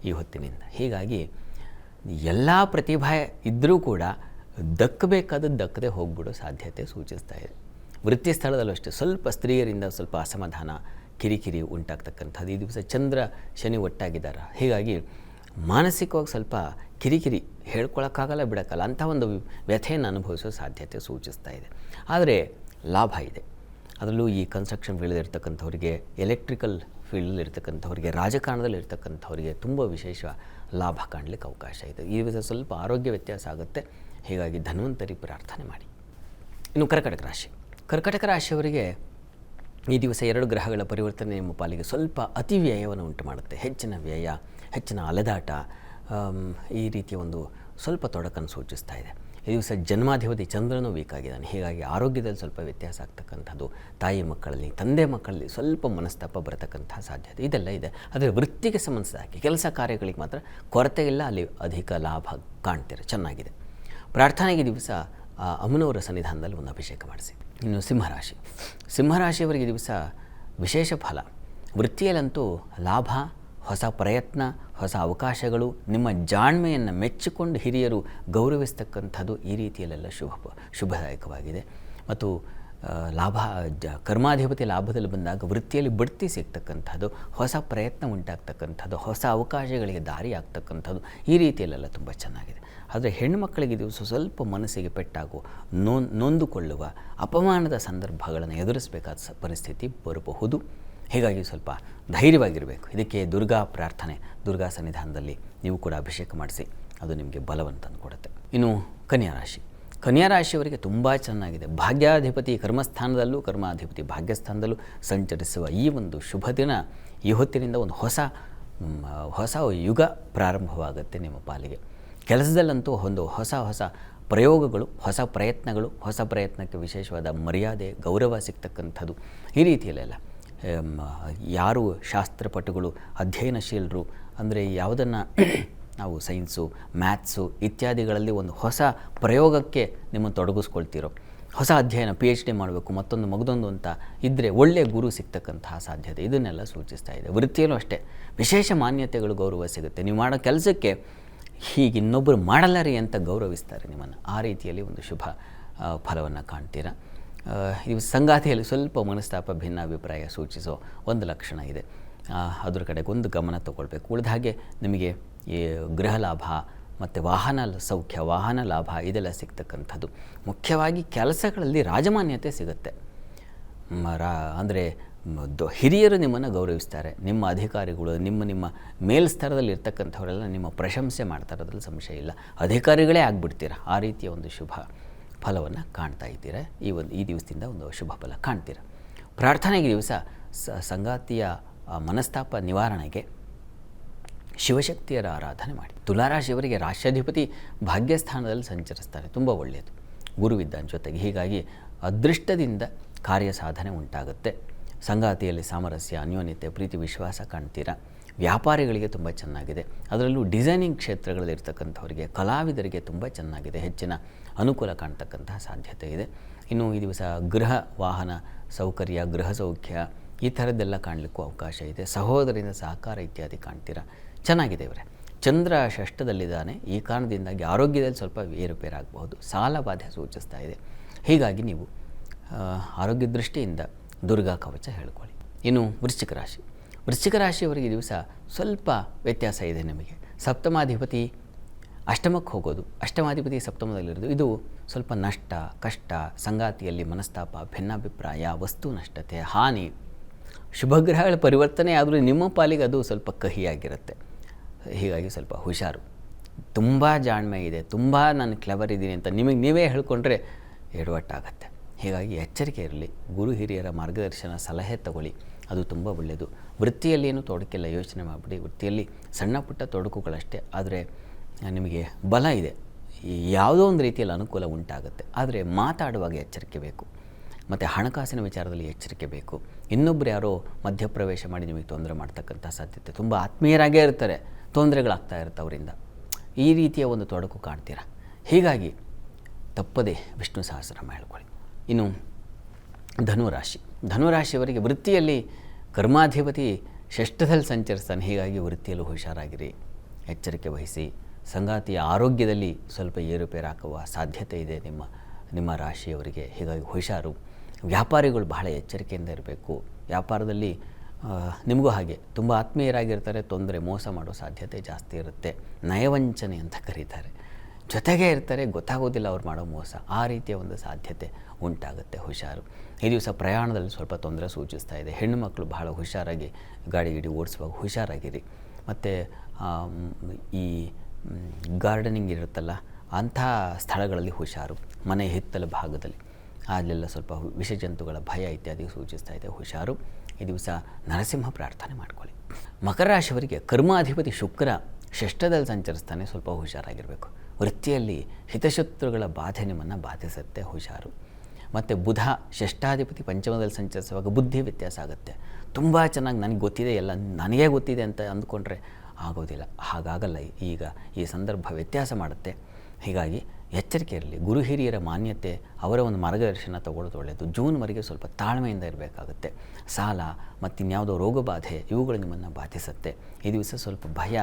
ಈ ಹೊತ್ತಿನಿಂದ. ಹೀಗಾಗಿ ಎಲ್ಲ ಪ್ರತಿಭೆ ಇದ್ದರೂ ಕೂಡ ದಕ್ಕಬೇಕಾದದ್ದು ದಕ್ಕದೆ ಹೋಗ್ಬಿಡೋ ಸಾಧ್ಯತೆ ಸೂಚಿಸ್ತಾ ಇದೆ. ವೃತ್ತಿ ಸ್ಥಳದಲ್ಲೂ ಅಷ್ಟೇ ಸ್ವಲ್ಪ ಸ್ತ್ರೀಯರಿಂದ ಸ್ವಲ್ಪ ಅಸಮಾಧಾನ, ಕಿರಿಕಿರಿ ಉಂಟಾಗ್ತಕ್ಕಂಥದ್ದು. ಈ ದಿವಸ ಚಂದ್ರ ಶನಿ ಒಟ್ಟಾಗಿದ್ದಾರೆ. ಹೀಗಾಗಿ ಮಾನಸಿಕವಾಗಿ ಸ್ವಲ್ಪ ಕಿರಿಕಿರಿ ಹೇಳ್ಕೊಳಕ್ಕಾಗಲ್ಲ, ಬಿಡೋಕ್ಕಲ್ಲ, ಅಂಥ ಒಂದು ವ್ಯಥೆಯನ್ನು ಅನುಭವಿಸೋ ಸಾಧ್ಯತೆ ಸೂಚಿಸ್ತಾ ಇದೆ. ಆದರೆ ಲಾಭ ಇದೆ. ಅದರಲ್ಲೂ ಈ ಕನ್ಸ್ಟ್ರಕ್ಷನ್ ಫೀಲ್ಡಲ್ಲಿರ್ತಕ್ಕಂಥವ್ರಿಗೆ, ಎಲೆಕ್ಟ್ರಿಕಲ್ ಫೀಲ್ಡಲ್ಲಿರ್ತಕ್ಕಂಥವ್ರಿಗೆ, ರಾಜಕಾರಣದಲ್ಲಿ ಇರ್ತಕ್ಕಂಥವ್ರಿಗೆ ತುಂಬ ವಿಶೇಷ ಲಾಭ ಕಾಣಲಿಕ್ಕೆ ಅವಕಾಶ ಇದೆ. ಈ ದಿವಸ ಸ್ವಲ್ಪ ಆರೋಗ್ಯ ವ್ಯತ್ಯಾಸ ಆಗುತ್ತೆ. ಹೀಗಾಗಿ ಧನ್ವಂತರಿ ಪ್ರಾರ್ಥನೆ ಮಾಡಿ. ಇನ್ನು ಕರ್ಕಟಕ ರಾಶಿ. ಕರ್ಕಟಕ ರಾಶಿಯವರಿಗೆ ಈ ದಿವಸ 2 ಗ್ರಹಗಳ ಪರಿವರ್ತನೆ ನಿಮ್ಮ ಪಾಲಿಗೆ ಸ್ವಲ್ಪ ಅತಿ ವ್ಯಯವನ್ನು ಉಂಟು ಮಾಡುತ್ತೆ. ಹೆಚ್ಚಿನ ವ್ಯಯ, ಹೆಚ್ಚಿನ ಅಲೆದಾಟ, ಈ ರೀತಿಯ ಒಂದು ಸ್ವಲ್ಪ ತೊಡಕನ್ನು ಸೂಚಿಸ್ತಾ ಇದೆ. ಈ ದಿವಸ ಜನ್ಮಾಧಿಪತಿ ಚಂದ್ರನೂ ವೀಕ್ ಆಗಿದ್ದಾನೆ. ಹೀಗಾಗಿ ಆರೋಗ್ಯದಲ್ಲಿ ಸ್ವಲ್ಪ ವ್ಯತ್ಯಾಸ ಆಗ್ತಕ್ಕಂಥದ್ದು, ತಾಯಿ ಮಕ್ಕಳಲ್ಲಿ, ತಂದೆ ಮಕ್ಕಳಲ್ಲಿ ಸ್ವಲ್ಪ ಮನಸ್ತಾಪ ಬರತಕ್ಕಂಥ ಸಾಧ್ಯತೆ ಇದೆಲ್ಲ ಇದೆ. ಆದರೆ ವೃತ್ತಿಗೆ ಸಂಬಂಧಿಸಿದ ಹಾಗೆ ಕೆಲಸ ಕಾರ್ಯಗಳಿಗೆ ಮಾತ್ರ ಕೊರತೆ ಇಲ್ಲ, ಅಲ್ಲಿ ಅಧಿಕ ಲಾಭ ಕಾಣ್ತೀರ, ಚೆನ್ನಾಗಿದೆ. ಪ್ರಾರ್ಥನೆಗೆ ದಿವಸ ಅಮ್ಮನವರ ಸನ್ನಿಧಾನದಲ್ಲಿ ಒಂದು ಅಭಿಷೇಕ ಮಾಡಿಸಿ. ಇನ್ನು ಸಿಂಹರಾಶಿ. ಸಿಂಹರಾಶಿಯವರಿಗೆ ದಿವಸ ವಿಶೇಷ ಫಲ. ವೃತ್ತಿಯಲ್ಲಂತೂ ಲಾಭ, ಹೊಸ ಪ್ರಯತ್ನ, ಹೊಸ ಅವಕಾಶಗಳು, ನಿಮ್ಮ ಜಾಣ್ಮೆಯನ್ನು ಮೆಚ್ಚಿಕೊಂಡು ಹಿರಿಯರು ಗೌರವಿಸ್ತಕ್ಕಂಥದ್ದು, ಈ ರೀತಿಯಲ್ಲೆಲ್ಲ ಶುಭದಾಯಕವಾಗಿದೆ. ಮತ್ತು ಲಾಭ, ಕರ್ಮಾಧಿಪತಿ ಲಾಭದಲ್ಲಿ ಬಂದಾಗ ವೃತ್ತಿಯಲ್ಲಿ ಬಡ್ತಿ ಸಿಗ್ತಕ್ಕಂಥದ್ದು, ಹೊಸ ಪ್ರಯತ್ನ ಉಂಟಾಗ್ತಕ್ಕಂಥದ್ದು, ಹೊಸ ಅವಕಾಶಗಳಿಗೆ ದಾರಿ ಆಗ್ತಕ್ಕಂಥದ್ದು, ಈ ರೀತಿಯಲ್ಲೆಲ್ಲ ತುಂಬ ಚೆನ್ನಾಗಿದೆ. ಆದರೆ ಹೆಣ್ಣುಮಕ್ಕಳಿಗೆ ದಿವಸ ಸ್ವಲ್ಪ ಮನಸ್ಸಿಗೆ ಪೆಟ್ಟಾಗುವ, ನೊಂದುಕೊಳ್ಳುವ, ಅಪಮಾನದ ಸಂದರ್ಭಗಳನ್ನು ಎದುರಿಸಬೇಕಾದ ಪರಿಸ್ಥಿತಿ ಬರಬಹುದು. ಹೀಗಾಗಿ ಸ್ವಲ್ಪ ಧೈರ್ಯವಾಗಿರಬೇಕು. ಇದಕ್ಕೆ ದುರ್ಗಾ ಪ್ರಾರ್ಥನೆ, ದುರ್ಗಾ ಸನ್ನಿಧಾನದಲ್ಲಿ ನೀವು ಕೂಡ ಅಭಿಷೇಕ ಮಾಡಿಸಿ, ಅದು ನಿಮಗೆ ಬಲವನ್ನು ತಂದುಕೊಡುತ್ತೆ. ಇನ್ನು ಕನ್ಯಾ ರಾಶಿ. ಕನ್ಯಾ ರಾಶಿಯವರಿಗೆ ತುಂಬ ಚೆನ್ನಾಗಿದೆ. ಭಾಗ್ಯಾಧಿಪತಿ ಕರ್ಮಸ್ಥಾನದಲ್ಲೂ, ಕರ್ಮಾಧಿಪತಿ ಭಾಗ್ಯಸ್ಥಾನದಲ್ಲೂ ಸಂಚರಿಸುವ ಈ ಒಂದು ಶುಭ ದಿನ, ಈ ಹೊತ್ತಿನಿಂದ ಒಂದು ಹೊಸ ಯುಗ ಪ್ರಾರಂಭವಾಗುತ್ತೆ ನಿಮ್ಮ ಪಾಲಿಗೆ. ಕೆಲಸದಲ್ಲಂತೂ ಒಂದು ಹೊಸ ಪ್ರಯೋಗಗಳು, ಹೊಸ ಪ್ರಯತ್ನಗಳು, ಹೊಸ ಪ್ರಯತ್ನಕ್ಕೆ ವಿಶೇಷವಾದ ಮರ್ಯಾದೆ, ಗೌರವ ಸಿಗ್ತಕ್ಕಂಥದ್ದು, ಈ ರೀತಿಯಲ್ಲೆಲ್ಲ ಯಾರು ಶಾಸ್ತ್ರಪಟುಗಳು, ಅಧ್ಯಯನಶೀಲರು, ಅಂದರೆ ಯಾವುದನ್ನು ನಾವು ಸೈನ್ಸು, ಮ್ಯಾಥ್ಸು ಇತ್ಯಾದಿಗಳಲ್ಲಿ ಒಂದು ಹೊಸ ಪ್ರಯೋಗಕ್ಕೆ ನಿಮ್ಮನ್ನು ತೊಡಗಿಸ್ಕೊಳ್ತೀರೋ, ಹೊಸ ಅಧ್ಯಯನ PhD ಮಾಡಬೇಕು, ಮಗದೊಂದು ಅಂತ ಇದ್ದರೆ ಒಳ್ಳೆಯ ಗುರು ಸಿಗ್ತಕ್ಕಂತಹ ಸಾಧ್ಯತೆ ಇದನ್ನೆಲ್ಲ ಸೂಚಿಸ್ತಾ ಇದೆ. ವೃತ್ತಿಯಲ್ಲೂ ಅಷ್ಟೇ ವಿಶೇಷ ಮಾನ್ಯತೆಗಳು, ಗೌರವ ಸಿಗುತ್ತೆ. ನೀವು ಮಾಡೋ ಕೆಲಸಕ್ಕೆ ಹೀಗೆ ಇನ್ನೊಬ್ಬರು ಮಾಡಲ್ಲ ರೀ ಅಂತ ಗೌರವಿಸ್ತಾರೆ ನಿಮ್ಮನ್ನು. ಆ ರೀತಿಯಲ್ಲಿ ಒಂದು ಶುಭ ಫಲವನ್ನು ಕಾಣ್ತೀರಾ. ಇವು ಸಂಗಾತಿಯಲ್ಲಿ ಸ್ವಲ್ಪ ಮನಸ್ತಾಪ, ಭಿನ್ನಾಭಿಪ್ರಾಯ ಸೂಚಿಸೋ ಒಂದು ಲಕ್ಷಣ ಇದೆ. ಅದ್ರ ಕಡೆಗೆ ಒಂದು ಗಮನ ತಗೊಳ್ಬೇಕು. ಉಳಿದ ಹಾಗೆ ನಿಮಗೆ ಈ ಗೃಹ ಲಾಭ ಮತ್ತು ವಾಹನ ಸೌಖ್ಯ, ವಾಹನ ಲಾಭ ಇದೆಲ್ಲ ಸಿಗ್ತಕ್ಕಂಥದ್ದು. ಮುಖ್ಯವಾಗಿ ಕೆಲಸಗಳಲ್ಲಿ ರಾಜಮಾನ್ಯತೆ ಸಿಗುತ್ತೆ. ಅಂದರೆ ಹಿರಿಯರು ನಿಮ್ಮನ್ನು ಗೌರವಿಸ್ತಾರೆ. ನಿಮ್ಮ ಅಧಿಕಾರಿಗಳು, ನಿಮ್ಮ ಮೇಲ್ಸ್ತರದಲ್ಲಿ ಇರ್ತಕ್ಕಂಥವರೆಲ್ಲ ನಿಮ್ಮ ಪ್ರಶಂಸೆ ಮಾಡ್ತಾರೆ, ಅದರಲ್ಲಿ ಸಂಶಯ ಇಲ್ಲ. ಅಧಿಕಾರಿಗಳೇ ಆಗಿಬಿಡ್ತೀರ. ಆ ರೀತಿಯ ಒಂದು ಶುಭ ಫಲವನ್ನು ಕಾಣ್ತಾ ಇದ್ದೀರ. ಈ ದಿವಸದಿಂದ ಒಂದು ಶುಭ ಫಲ ಕಾಣ್ತೀರ. ಪ್ರಾರ್ಥನೆಗೆ ದಿವಸ ಸಂಗಾತಿಯ ಮನಸ್ತಾಪ ನಿವಾರಣೆಗೆ ಶಿವಶಕ್ತಿಯರ ಆರಾಧನೆ ಮಾಡಿ. ತುಲಾರಾಶಿಯವರಿಗೆ ರಾಶ್ಯಾಧಿಪತಿ ಭಾಗ್ಯಸ್ಥಾನದಲ್ಲಿ ಸಂಚರಿಸ್ತಾರೆ, ತುಂಬ ಒಳ್ಳೆಯದು, ಗುರುವಿದ್ದಾನ ಜೊತೆಗೆ. ಹೀಗಾಗಿ ಅದೃಷ್ಟದಿಂದ ಕಾರ್ಯ ಸಾಧನೆ ಉಂಟಾಗುತ್ತೆ. ಸಂಗಾತಿಯಲ್ಲಿ ಸಾಮರಸ್ಯ, ಅನ್ಯೋನ್ಯತೆ, ಪ್ರೀತಿ, ವಿಶ್ವಾಸ ಕಾಣ್ತೀರಾ. ವ್ಯಾಪಾರಿಗಳಿಗೆ ತುಂಬ ಚೆನ್ನಾಗಿದೆ. ಅದರಲ್ಲೂ ಡಿಸೈನಿಂಗ್ ಕ್ಷೇತ್ರಗಳಲ್ಲಿರ್ತಕ್ಕಂಥವರಿಗೆ, ಕಲಾವಿದರಿಗೆ ತುಂಬ ಚೆನ್ನಾಗಿದೆ. ಹೆಚ್ಚಿನ ಅನುಕೂಲ ಕಾಣ್ತಕ್ಕಂತಹ ಸಾಧ್ಯತೆ ಇದೆ. ಇನ್ನು ಈ ದಿವಸ ಗೃಹ ವಾಹನ ಸೌಕರ್ಯ, ಗೃಹ ಸೌಖ್ಯ ಈ ಥರದ್ದೆಲ್ಲ ಕಾಣಲಿಕ್ಕೂ ಅವಕಾಶ ಇದೆ. ಸಹೋದರರಿಂದ ಸಹಕಾರ ಇತ್ಯಾದಿ ಕಾಣ್ತೀರಾ. ಚೆನ್ನಾಗಿದೆ ಇವರೇ. ಚಂದ್ರ ಷಷ್ಠದಲ್ಲಿದ್ದಾನೆ. ಈ ಕಾರಣದಿಂದಾಗಿ ಆರೋಗ್ಯದಲ್ಲಿ ಸ್ವಲ್ಪ ಏರುಪೇರಾಗಬಹುದು. ಸಾಲ ಬಾಧೆ ಸೂಚಿಸ್ತಾ ಇದೆ. ಹೀಗಾಗಿ ನೀವು ಆರೋಗ್ಯ ದೃಷ್ಟಿಯಿಂದ ದುರ್ಗಾ ಕವಚ ಹೇಳ್ಕೊಳ್ಳಿ. ಇನ್ನು ವೃಶ್ಚಿಕ ರಾಶಿ. ವೃಶ್ಚಿಕ ರಾಶಿಯವರಿಗೆ ದಿವಸ ಸ್ವಲ್ಪ ವ್ಯತ್ಯಾಸ ಇದೆ ನಿಮಗೆ. ಸಪ್ತಮಾಧಿಪತಿ ಅಷ್ಟಮಕ್ಕೆ ಹೋಗೋದು, ಅಷ್ಟಮಾಧಿಪತಿ ಸಪ್ತಮದಲ್ಲಿರೋದು, ಇದು ಸ್ವಲ್ಪ ನಷ್ಟ, ಕಷ್ಟ, ಸಂಗಾತಿಯಲ್ಲಿ ಮನಸ್ತಾಪ, ಭಿನ್ನಾಭಿಪ್ರಾಯ, ವಸ್ತು ನಷ್ಟತೆ, ಹಾನಿ. ಶುಭಗ್ರಹಗಳ ಪರಿವರ್ತನೆ ಆದರೂ ನಿಮ್ಮ ಪಾಲಿಗೆ ಅದು ಸ್ವಲ್ಪ ಕಹಿಯಾಗಿರುತ್ತೆ. ಹೀಗಾಗಿ ಸ್ವಲ್ಪ ಹುಷಾರು. ತುಂಬ ಜಾಣ್ಮೆ ಇದೆ, ತುಂಬ ನಾನು ಕ್ಲೆವರ್ ಇದ್ದೀನಿ ಅಂತ ನಿಮಗೆ ನೀವೇ ಹೇಳ್ಕೊಂಡ್ರೆ ಎಡವಟ್ಟಾಗತ್ತೆ. ಹೀಗಾಗಿ ಎಚ್ಚರಿಕೆ ಇರಲಿ. ಗುರು ಹಿರಿಯರ ಮಾರ್ಗದರ್ಶನ, ಸಲಹೆ ತಗೊಳ್ಳಿ, ಅದು ತುಂಬ ಒಳ್ಳೆಯದು. ವೃತ್ತಿಯಲ್ಲಿ ಏನೂ ತೊಡಕಿಲ್ಲ, ಯೋಚನೆ ಮಾಡಿಬಿಡಿ. ವೃತ್ತಿಯಲ್ಲಿ ಸಣ್ಣ ಪುಟ್ಟ ತೊಡಕುಗಳಷ್ಟೇ, ಆದರೆ ನಿಮಗೆ ಬಲ ಇದೆ. ಯಾವುದೋ ಒಂದು ರೀತಿಯಲ್ಲಿ ಅನುಕೂಲ ಉಂಟಾಗುತ್ತೆ. ಆದರೆ ಮಾತಾಡುವಾಗ ಎಚ್ಚರಿಕೆ ಬೇಕು. ಮತ್ತು ಹಣಕಾಸಿನ ವಿಚಾರದಲ್ಲಿ ಎಚ್ಚರಿಕೆ ಬೇಕು. ಇನ್ನೊಬ್ಬರು ಯಾರೋ ಮಧ್ಯಪ್ರವೇಶ ಮಾಡಿ ನಿಮಗೆ ತೊಂದರೆ ಮಾಡ್ತಕ್ಕಂಥ ಸಾಧ್ಯತೆ. ತುಂಬ ಆತ್ಮೀಯರಾಗೇ ಇರ್ತಾರೆ, ತೊಂದರೆಗಳಾಗ್ತಾ ಇರುತ್ತೆ ಅವರಿಂದ. ಈ ರೀತಿಯ ಒಂದು ತೊಡಕು ಕಾಣ್ತೀರ. ಹೀಗಾಗಿ ತಪ್ಪದೆ ವಿಷ್ಣು ಸಹಸ್ರನಾಮ ಹೇಳ್ಕೊಳ್ಳಿ. ಇನ್ನು ಧನುರಾಶಿಯವರಿಗೆ ವೃತ್ತಿಯಲ್ಲಿ ಕರ್ಮಾಧಿಪತಿ ಷಷ್ಠದಲ್ಲಿ ಸಂಚರಿಸ್ತಾನೆ. ಹೀಗಾಗಿ ವೃತ್ತಿಯಲ್ಲೂ ಹುಷಾರಾಗಿರಿ, ಎಚ್ಚರಿಕೆ ವಹಿಸಿ. ಸಂಗಾತಿಯ ಆರೋಗ್ಯದಲ್ಲಿ ಸ್ವಲ್ಪ ಏರುಪೇರಾಗುವ ಸಾಧ್ಯತೆ ಇದೆ ನಿಮ್ಮ ರಾಶಿಯವರಿಗೆ, ಹೀಗಾಗಿ ಹುಷಾರು. ವ್ಯಾಪಾರಿಗಳು ಬಹಳ ಎಚ್ಚರಿಕೆಯಿಂದ ಇರಬೇಕು. ವ್ಯಾಪಾರದಲ್ಲಿ ನಿಮಗೂ ಹಾಗೆ ತುಂಬ ಆತ್ಮೀಯರಾಗಿರ್ತಾರೆ, ತೊಂದರೆ ಮೋಸ ಮಾಡೋ ಸಾಧ್ಯತೆ ಜಾಸ್ತಿ ಇರುತ್ತೆ. ನಯವಂಚನೆ ಅಂತ ಕರೀತಾರೆ. ಜೊತೆಗೆ ಇರ್ತಾರೆ, ಗೊತ್ತಾಗೋದಿಲ್ಲ ಅವ್ರು ಮಾಡೋ ಮೋಸ. ಆ ರೀತಿಯ ಒಂದು ಸಾಧ್ಯತೆ ಉಂಟಾಗುತ್ತೆ, ಹುಷಾರು. ಈ ದಿವಸ ಪ್ರಯಾಣದಲ್ಲಿ ಸ್ವಲ್ಪ ತೊಂದರೆ ಸೂಚಿಸ್ತಾ ಇದೆ. ಹೆಣ್ಣು ಮಕ್ಕಳು ಬಹಳ ಹುಷಾರಾಗಿ ಗಾಡಿ ಓಡಿಸುವಾಗ ಹುಷಾರಾಗಿರಿ. ಮತ್ತು ಈ ಗಾರ್ಡನಿಂಗ್ ಇರುತ್ತಲ್ಲ, ಅಂಥ ಸ್ಥಳಗಳಲ್ಲಿ ಹುಷಾರು. ಮನೆ ಹಿತ್ತಲ ಭಾಗದಲ್ಲಿ ಅಲ್ಲೆಲ್ಲ ಸ್ವಲ್ಪ ವಿಷಜಂತುಗಳ ಭಯ ಇತ್ಯಾದಿ ಸೂಚಿಸ್ತಾ ಇದೆ, ಹುಷಾರು. ಈ ದಿವಸ ನರಸಿಂಹ ಪ್ರಾರ್ಥನೆ ಮಾಡ್ಕೊಳ್ಳಿ. ಮಕರ ರಾಶಿಯವರಿಗೆ ಕರ್ಮಾಧಿಪತಿ ಶುಕ್ರ ಷಷ್ಠದಲ್ಲಿ ಸಂಚರಿಸ್ತಾನೆ, ಸ್ವಲ್ಪ ಹುಷಾರಾಗಿರಬೇಕು. ವೃತ್ತಿಯಲ್ಲಿ ಹಿತಶತ್ರುಗಳ ಬಾಧೆ ನಿಮ್ಮನ್ನು ಬಾಧಿಸುತ್ತೆ, ಹುಷಾರು. ಮತ್ತು ಬುಧ ಷಷ್ಠಾಧಿಪತಿ ಪಂಚಮದಲ್ಲಿ ಸಂಚರಿಸುವಾಗ ಬುದ್ಧಿ ವ್ಯತ್ಯಾಸ ಆಗುತ್ತೆ. ತುಂಬ ಚೆನ್ನಾಗಿ ನನಗೆ ಗೊತ್ತಿದೆ, ಎಲ್ಲ ನನಗೇ ಗೊತ್ತಿದೆ ಅಂತ ಅಂದ್ಕೊಂಡ್ರೆ ಆಗೋದಿಲ್ಲ. ಹಾಗಾಗಲ್ಲ. ಈಗ ಈ ಸಂದರ್ಭ ವ್ಯತ್ಯಾಸ ಮಾಡುತ್ತೆ. ಹೀಗಾಗಿ ಎಚ್ಚರಿಕೆ ಇರಲಿ. ಗುರು ಹಿರಿಯರ ಮಾನ್ಯತೆ, ಅವರ ಒಂದು ಮಾರ್ಗದರ್ಶನ ತಗೊಳ್ಳೋದು ಒಳ್ಳೆಯದು. ಜೂನ್ವರೆಗೆ ಸ್ವಲ್ಪ ತಾಳ್ಮೆಯಿಂದ ಇರಬೇಕಾಗುತ್ತೆ. ಸಾಲ ಮತ್ತು ಇನ್ಯಾವುದೋ ರೋಗಬಾಧೆ ಇವುಗಳು ನಿಮ್ಮನ್ನು ಬಾಧಿಸುತ್ತೆ. ಈ ದಿವಸ ಸ್ವಲ್ಪ ಭಯ,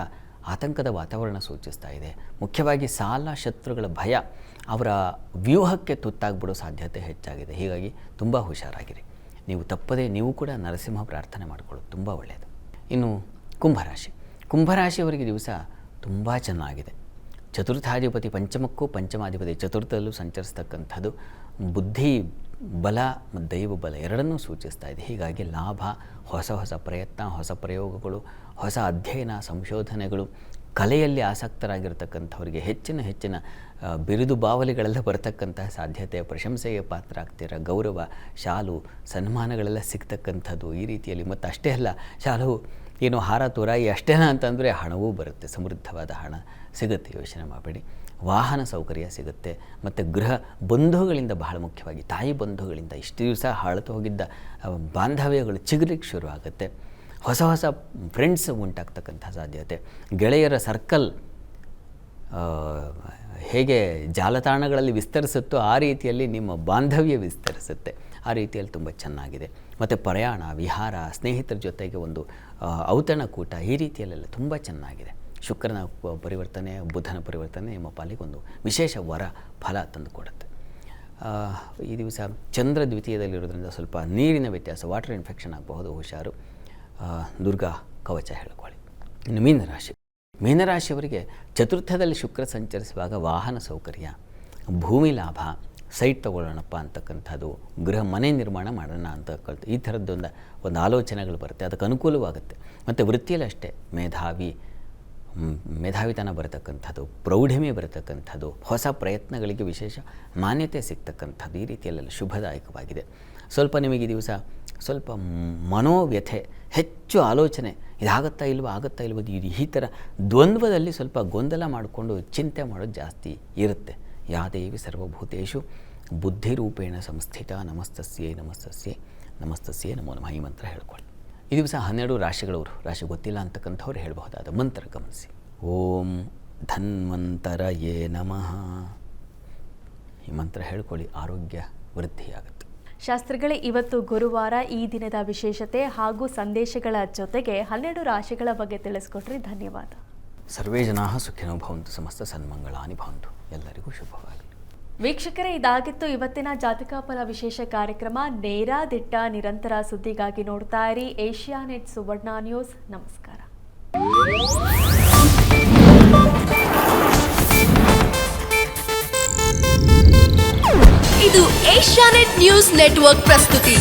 ಆತಂಕದ ವಾತಾವರಣ ಸೂಚಿಸ್ತಾ ಇದೆ. ಮುಖ್ಯವಾಗಿ ಸಾಲ ಶತ್ರುಗಳ ಭಯ ಅವರ ವ್ಯೂಹಕ್ಕೆ ತುತ್ತಾಗ್ಬಿಡೋ ಸಾಧ್ಯತೆ ಹೆಚ್ಚಾಗಿದೆ. ಹೀಗಾಗಿ ತುಂಬ ಹುಷಾರಾಗಿರಿ. ನೀವು ತಪ್ಪದೇ ನೀವು ಕೂಡ ನರಸಿಂಹ ಪ್ರಾರ್ಥನೆ ಮಾಡಿಕೊಳ್ಳೋದು ತುಂಬ ಒಳ್ಳೆಯದು. ಇನ್ನು ಕುಂಭರಾಶಿಯವರಿಗೆ ದಿವಸ ತುಂಬ ಚೆನ್ನಾಗಿದೆ. ಚತುರ್ಥಾಧಿಪತಿ ಪಂಚಮಕ್ಕೂ ಪಂಚಮಾಧಿಪತಿ ಚತುರ್ಥದಲ್ಲೂ ಸಂಚರಿಸ್ತಕ್ಕಂಥದ್ದು ಬುದ್ಧಿ ಬಲ ಮತ್ತು ದೈವ ಬಲ ಎರಡನ್ನೂ ಸೂಚಿಸ್ತಾ ಇದೆ. ಹೀಗಾಗಿ ಲಾಭ, ಹೊಸ ಪ್ರಯತ್ನ, ಹೊಸ ಪ್ರಯೋಗಗಳು, ಹೊಸ ಅಧ್ಯಯನ, ಸಂಶೋಧನೆಗಳು, ಕಲೆಯಲ್ಲಿ ಆಸಕ್ತರಾಗಿರ್ತಕ್ಕಂಥವರಿಗೆ ಹೆಚ್ಚಿನ ಬಿರುದು ಬಾವಲಿಗಳೆಲ್ಲ ಬರತಕ್ಕಂತಹ ಸಾಧ್ಯತೆ, ಪ್ರಶಂಸೆಗೆ ಪಾತ್ರ ಆಗ್ತೀರ, ಗೌರವ, ಶಾಲು, ಸನ್ಮಾನಗಳೆಲ್ಲ ಸಿಗ್ತಕ್ಕಂಥದ್ದು ಈ ರೀತಿಯಲ್ಲಿ. ಮತ್ತು ಅಷ್ಟೇ ಅಲ್ಲ, ಶಾಲು ಏನು ಹಾರ ತುರಾಯಿ ಅಷ್ಟೇನಾ ಅಂತಂದರೆ ಹಣವೂ ಬರುತ್ತೆ, ಸಮೃದ್ಧವಾದ ಹಣ ಸಿಗುತ್ತೆ, ಯೋಚನೆ ಮಾಡಬೇಡಿ. ವಾಹನ ಸೌಕರ್ಯ ಸಿಗುತ್ತೆ. ಮತ್ತು ಗೃಹ ಬಂಧುಗಳಿಂದ, ಬಹಳ ಮುಖ್ಯವಾಗಿ ತಾಯಿ ಬಂಧುಗಳಿಂದ ಇಷ್ಟು ದಿವಸ ಹಾಳ್ತು ಹೋಗಿದ್ದ ಬಾಂಧವ್ಯಗಳು ಚಿಗುರಿಗೆ ಶುರುವಾಗುತ್ತೆ. ಹೊಸ ಫ್ರೆಂಡ್ಸ್ ಉಂಟಾಗ್ತಕ್ಕಂಥ ಸಾಧ್ಯತೆ. ಗೆಳೆಯರ ಸರ್ಕಲ್ ಹೇಗೆ ಜಾಲತಾಣಗಳಲ್ಲಿ ವಿಸ್ತರಿಸುತ್ತೋ ಆ ರೀತಿಯಲ್ಲಿ ನಿಮ್ಮ ಬಾಂಧವ್ಯ ವಿಸ್ತರಿಸುತ್ತೆ. ಆ ರೀತಿಯಲ್ಲಿ ತುಂಬ ಚೆನ್ನಾಗಿದೆ. ಮತ್ತು ಪ್ರಯಾಣ, ವಿಹಾರ, ಸ್ನೇಹಿತರ ಜೊತೆಗೆ ಒಂದು ಔತಣಕೂಟ, ಈ ರೀತಿಯಲ್ಲೆಲ್ಲ ತುಂಬ ಚೆನ್ನಾಗಿದೆ. ಶುಕ್ರನ ಪರಿವರ್ತನೆ, ಬುಧನ ಪರಿವರ್ತನೆ ನಿಮ್ಮ ಪಾಲಿಗೆ ಒಂದು ವಿಶೇಷ ವರ ಫಲ ತಂದುಕೊಡುತ್ತೆ. ಈ ದಿವಸ ಚಂದ್ರ ದ್ವಿತೀಯದಲ್ಲಿರೋದ್ರಿಂದ ಸ್ವಲ್ಪ ನೀರಿನ ವ್ಯತ್ಯಾಸ, ವಾಟರ್ ಇನ್ಫೆಕ್ಷನ್ ಆಗಬಹುದು, ಹುಷಾರು. ದುರ್ಗಾ ಕವಚ ಹೇಳ್ಕೊಳ್ಳಿ. ಇನ್ನು ಮೀನರಾಶಿಯವರಿಗೆ ಚತುರ್ಥದಲ್ಲಿ ಶುಕ್ರ ಸಂಚರಿಸುವಾಗ ವಾಹನ ಸೌಕರ್ಯ, ಭೂಮಿ ಲಾಭ, ಸೈಟ್ ತೊಗೊಳ್ಳೋಣಪ್ಪ ಅಂತಕ್ಕಂಥದ್ದು, ಗೃಹ ಮನೆ ನಿರ್ಮಾಣ ಮಾಡೋಣ ಅಂತಕ್ಕಂಥ ಈ ಥರದ್ದೊಂದು ಆಲೋಚನೆಗಳು ಬರುತ್ತೆ. ಅದಕ್ಕೆ ಅನುಕೂಲವಾಗುತ್ತೆ. ಮತ್ತು ವೃತ್ತಿಯಲ್ಲಿ ಅಷ್ಟೇ ಮೇಧಾವಿತನ ಬರತಕ್ಕಂಥದ್ದು, ಪ್ರೌಢಿಮೆ ಬರತಕ್ಕಂಥದ್ದು, ಹೊಸ ಪ್ರಯತ್ನಗಳಿಗೆ ವಿಶೇಷ ಮಾನ್ಯತೆ ಸಿಗ್ತಕ್ಕಂಥದ್ದು, ಈ ರೀತಿಯಲ್ಲೆಲ್ಲ ಶುಭದಾಯಕವಾಗಿದೆ. ಸ್ವಲ್ಪ ನಿಮಗೆ ಈ ದಿವಸ ಸ್ವಲ್ಪ ಮನೋವ್ಯಥೆ, ಹೆಚ್ಚು ಆಲೋಚನೆ, ಇದಾಗುತ್ತಾ ಇಲ್ವೋ ಈ ಥರ ದ್ವಂದ್ವದಲ್ಲಿ ಸ್ವಲ್ಪ ಗೊಂದಲ ಮಾಡಿಕೊಂಡು ಚಿಂತೆ ಮಾಡೋದು ಜಾಸ್ತಿ ಇರುತ್ತೆ. ಯಾ ದೇವಿ ಸರ್ವಭೂತೇಷು ಬುದ್ಧಿರೂಪೇಣ ಸಂಸ್ಥಿತ ನಮಸ್ತಸ್ಯೇ ನಮೋ ನಮಃ ಈ ಮಂತ್ರ ಹೇಳ್ಕೊಳ್ಳಿ. ಈ ದಿವಸ 12 ರಾಶಿಗಳವರು, ರಾಶಿ ಗೊತ್ತಿಲ್ಲ ಅಂತಕ್ಕಂಥವ್ರು ಹೇಳಬಹುದಾದ ಮಂತ್ರ ಗಮನಿಸಿ. ಓಂ ಧನ್ವಂತರಯೇ ನಮಃ ಈ ಮಂತ್ರ ಹೇಳ್ಕೊಳ್ಳಿ, ಆರೋಗ್ಯ ವೃದ್ಧಿಯಾಗುತ್ತೆ. ಶಾಸ್ತ್ರಿಗಳೇ, ಇವತ್ತು ಗುರುವಾರ, ಈ ದಿನದ ವಿಶೇಷತೆ ಹಾಗೂ ಸಂದೇಶಗಳ ಜೊತೆಗೆ 12 ರಾಶಿಗಳ ಬಗ್ಗೆ ತಿಳಿಸ್ಕೊಟ್ರಿ, ಧನ್ಯವಾದ. ಸರ್ವೇ ಜನಾಃ ಸುಖಿನೋ ಭವಂತು, ಸಮಸ್ತ ಸನ್ಮಂಗಳಾನಿ ಭವಂತು. ಎಲ್ಲರಿಗೂ ಶುಭವಾಗಲಿ. ವೀಕ್ಷಕರೇ, ಇದಾಗಿತ್ತು ಇವತ್ತಿನ ಜಾತಕಫಲ ವಿಶೇಷ ಕಾರ್ಯಕ್ರಮ. ನೇರ ದಿಟ್ಟ ನಿರಂತರ ಸುದ್ದಿಗಾಗಿ ನೋಡ್ತಾ ಇರಿ ಏಷ್ಯಾನೆಟ್ ಸುವರ್ಣ ನ್ಯೂಸ್. ನಮಸ್ಕಾರ. ಇದು ಏಷ್ಯಾನೆಟ್ ನ್ಯೂಸ್ ನೆಟ್ವರ್ಕ್ ಪ್ರಸ್ತುತಿ.